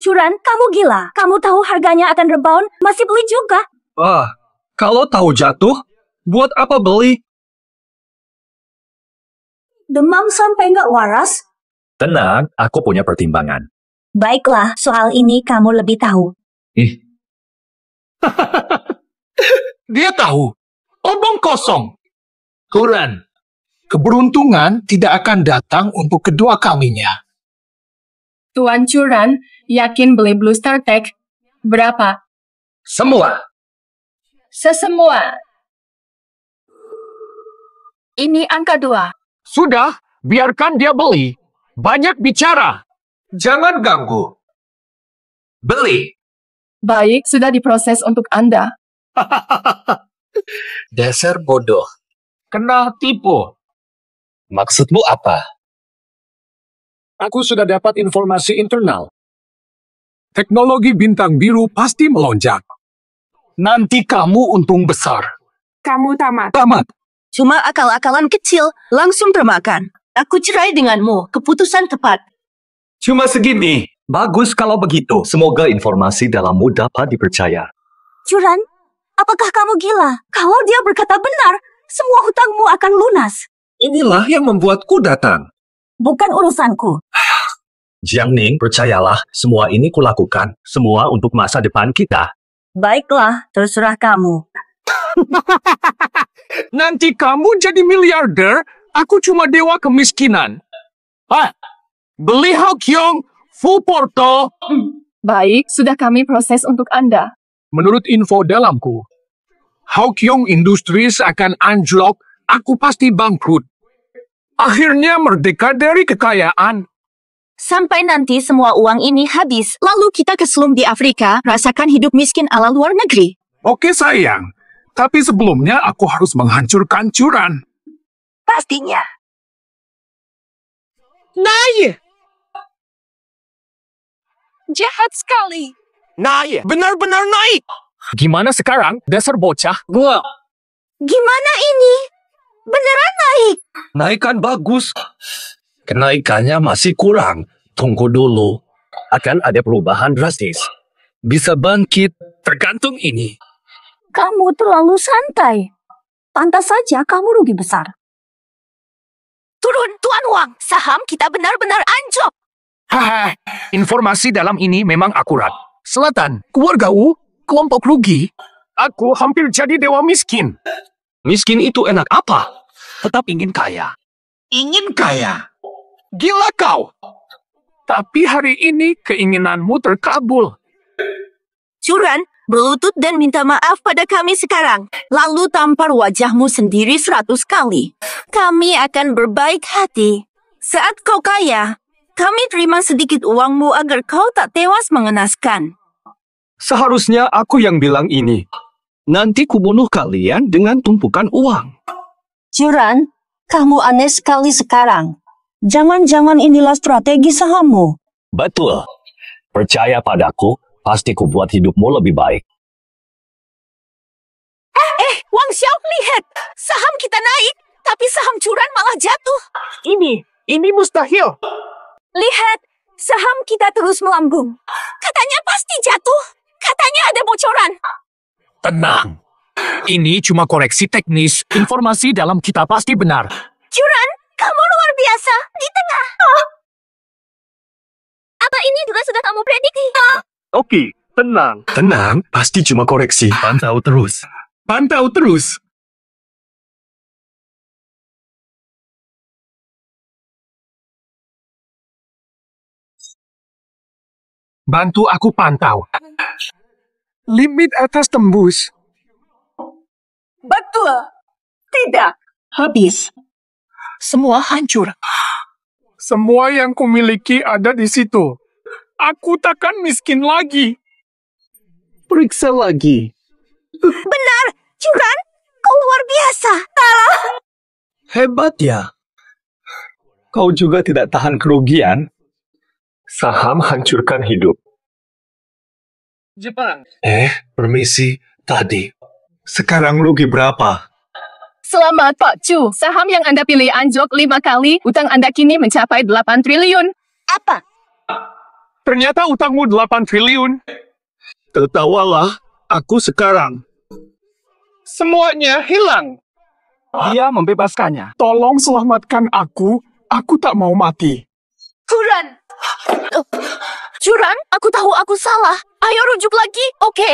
Curan, kamu gila. Kamu tahu harganya akan rebound, masih beli juga. Kalau tahu jatuh, buat apa beli? Demam sampai nggak waras? Tenang, aku punya pertimbangan. Baiklah, soal ini kamu lebih tahu. Dia tahu. Omong kosong. Kuran, keberuntungan tidak akan datang untuk kedua kalinya. Tuan Curan, yakin beli Blue Star Tech? Berapa? Semua. Sesemua. Ini angka 2. Sudah, biarkan dia beli. Banyak bicara. Jangan ganggu. Beli. Baik, sudah diproses untuk Anda. Dasar bodoh. Kena tipu. Maksudmu apa? Aku sudah dapat informasi internal. Teknologi bintang biru pasti melonjak. Nanti kamu untung besar. Kamu tamat. Tamat. Cuma akal-akalan kecil, langsung termakan. Aku cerai denganmu, keputusan tepat. Cuma segini. Bagus kalau begitu. Semoga informasi dalammu dapat dipercaya. Curan, apakah kamu gila? Kalau dia berkata benar, semua hutangmu akan lunas. Inilah yang membuatku datang. Bukan urusanku. Jiang Ning, percayalah, semua ini kulakukan. Semua untuk masa depan kita. Baiklah, terserah kamu. Nanti kamu jadi miliarder, aku cuma dewa kemiskinan. Beli Hawkyong, full porto. Baik, sudah kami proses untuk Anda. Menurut info dalamku, Hawkyong Industries akan anjlok, aku pasti bangkrut. Akhirnya merdeka dari kekayaan. Sampai nanti semua uang ini habis, lalu kita ke slum di Afrika, rasakan hidup miskin ala luar negeri. Oke sayang, tapi sebelumnya aku harus menghancurkan Curan. Pastinya. Naik! Jahat sekali. Naik! Benar-benar naik! Gimana sekarang, dasar bocah? Gimana ini? Beneran naik? Naikan bagus. Kenaikannya masih kurang. Tunggu dulu. Akan ada perubahan drastis. Bisa bangkit tergantung ini. Kamu terlalu santai. Pantas saja kamu rugi besar. Turun, Tuan Wang. Saham kita benar-benar anjlok. Informasi dalam ini memang akurat. Selatan, keluarga Wu, kelompok rugi. Aku hampir jadi dewa miskin. Miskin itu enak apa? Tetap ingin kaya. Ingin kaya. Gila kau. Tapi hari ini keinginanmu terkabul. Curan, berlutut dan minta maaf pada kami sekarang. Lalu tampar wajahmu sendiri 100 kali. Kami akan berbaik hati. Saat kau kaya, kami terima sedikit uangmu agar kau tak tewas mengenaskan. Seharusnya aku yang bilang ini. Nanti kubunuh kalian dengan tumpukan uang. Curan, kamu aneh sekali sekarang. Jangan-jangan inilah strategi sahammu. Betul. Percaya padaku, pasti kubuat hidupmu lebih baik. Wang Xiao, lihat. Saham kita naik, tapi saham Curan malah jatuh. Ini mustahil. Lihat, saham kita terus melambung. Katanya pasti jatuh. Katanya ada bocoran. Tenang. Ini cuma koreksi teknis. Informasi dalam kita pasti benar. Curan, kamu luar biasa. Di tengah. Apa ini juga sudah kamu prediksi? Oke, tenang. Tenang, pasti cuma koreksi. Pantau terus. Pantau terus. Bantu aku pantau. Limit atas tembus. Betul. Tidak. Habis. Semua hancur. Semua yang kumiliki ada di situ. Aku takkan miskin lagi. Periksa lagi. Benar, Curan, kau luar biasa. Salah. Hebat ya. Kau juga tidak tahan kerugian. Saham hancurkan hidup. Jepang. Permisi, tadi. Sekarang rugi berapa? Selamat Pak Chu, saham yang Anda pilih anjlok 5 kali, utang Anda kini mencapai 8 triliun. Apa? Ternyata utangmu 8 triliun. Tertawalah aku sekarang. Semuanya hilang. Dia membebaskannya. Tolong selamatkan aku. Aku tak mau mati. Curan. Curan, aku tahu aku salah. Ayo rujuk lagi. Oke.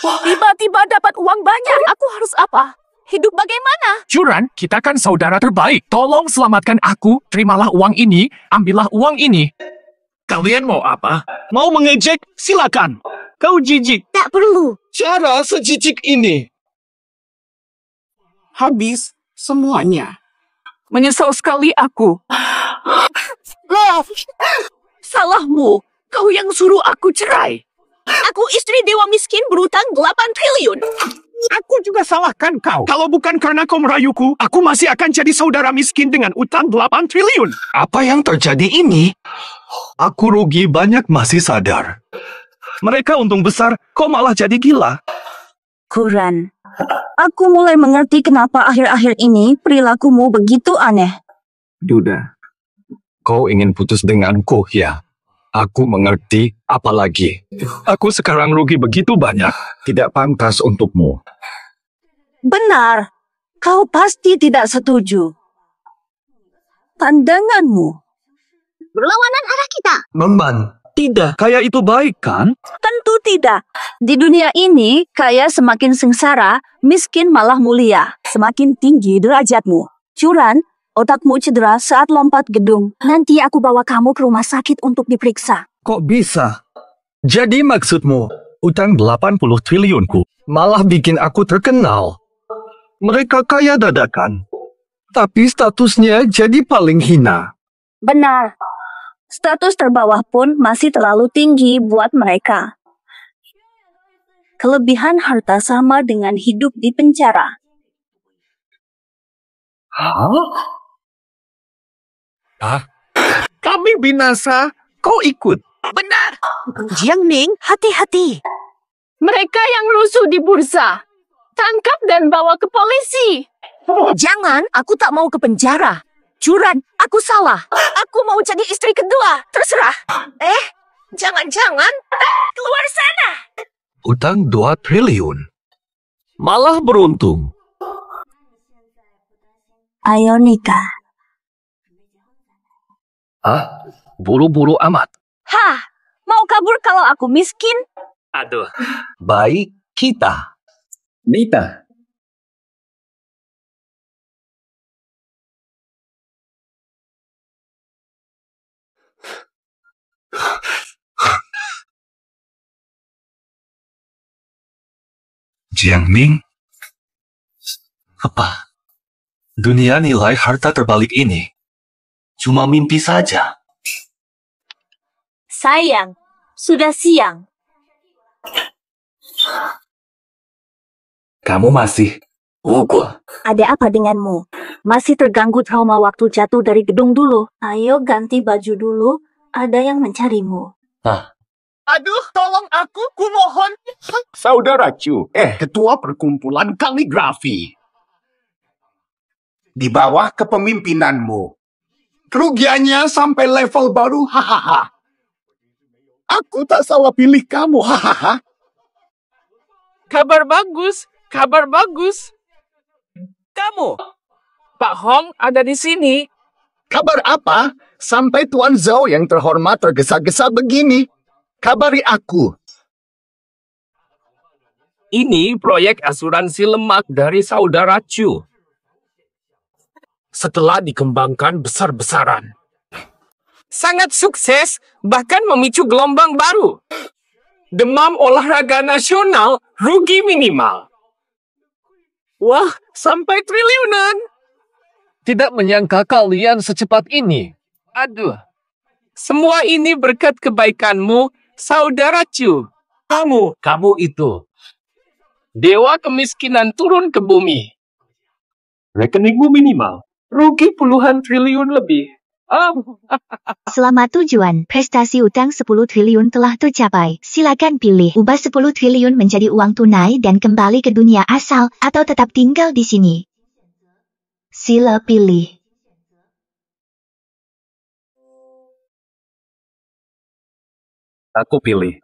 Tiba-tiba dapat uang banyak. Aku harus apa? Hidup bagaimana? Juran, kita kan saudara terbaik. Tolong selamatkan aku. Terimalah uang ini. Ambillah uang ini. Kalian mau apa? Mau mengejek? Silakan. Kau jijik. Tak perlu. Cara sejijik ini. Habis semuanya. Menyesal sekali aku. Salahmu. Kau yang suruh aku cerai. Aku istri dewa miskin berutang 8 triliun. Aku juga salahkan kau. Kalau bukan karena kau merayuku, aku masih akan jadi saudara miskin dengan utang 8 triliun. Apa yang terjadi ini? Aku rugi banyak masih sadar. Mereka untung besar, kok malah jadi gila? Kuran, aku mulai mengerti kenapa akhir-akhir ini perilakumu begitu aneh. Duda, kau ingin putus denganku, ya? Aku mengerti, apalagi. Aku sekarang rugi begitu banyak. Tidak pantas untukmu. Benar, kau pasti tidak setuju. Pandanganmu. Berlawanan arah kita. Memban, tidak. Kaya itu baik, kan? Tentu tidak. Di dunia ini, kaya semakin sengsara, miskin malah mulia. Semakin tinggi derajatmu. Curan, otakmu cedera saat lompat gedung. Nanti aku bawa kamu ke rumah sakit untuk diperiksa. Kok bisa? Jadi maksudmu, utang 80 triliunku malah bikin aku terkenal. Mereka kaya dadakan. Tapi statusnya jadi paling hina. Benar. Status terbawah pun masih terlalu tinggi buat mereka. Kelebihan harta sama dengan hidup di penjara. Kami binasa, kau ikut. Benar. Jiang Ning, hati-hati. Mereka yang rusuh di bursa. Tangkap dan bawa ke polisi. Jangan, aku tak mau ke penjara. Curan, aku salah. Aku mau jadi istri kedua. Terserah. Jangan-jangan. Keluar sana. Utang 2 triliun. Malah beruntung. Ayo nikah. Buru-buru amat. Hah, mau kabur kalau aku miskin? Aduh. Baik kita. Nita, Jiang Ming? Apa? Dunia nilai harta terbalik ini cuma mimpi saja. Sayang, sudah siang. Kamu masih gugup. Ada apa denganmu? Masih terganggu trauma waktu jatuh dari gedung dulu. Ayo ganti baju dulu. Ada yang mencarimu. Aduh, tolong aku, kumohon. Saudara Chu, ketua perkumpulan kaligrafi. Di bawah kepemimpinanmu. Kerugiannya sampai level baru, hahaha. Aku tak salah pilih kamu, hahaha. Kabar bagus, kabar bagus. Kamu, Pak Hong ada di sini. Kabar apa? Sampai Tuan Zhou yang terhormat tergesa-gesa begini. Kabari aku. Ini proyek asuransi lemak dari saudara Chu. Setelah dikembangkan besar-besaran. Sangat sukses, bahkan memicu gelombang baru. Demam olahraga nasional, rugi minimal. Wah, sampai triliunan. Tidak menyangka kalian secepat ini. Aduh. Semua ini berkat kebaikanmu, saudara Chu. Kamu itu. Dewa kemiskinan turun ke bumi. Rekeningmu minimal. Rugi puluhan triliun lebih. Selamat tujuan, prestasi utang 10 triliun telah tercapai. Silakan pilih, ubah 10 triliun menjadi uang tunai dan kembali ke dunia asal, atau tetap tinggal di sini. Sila pilih. Aku pilih.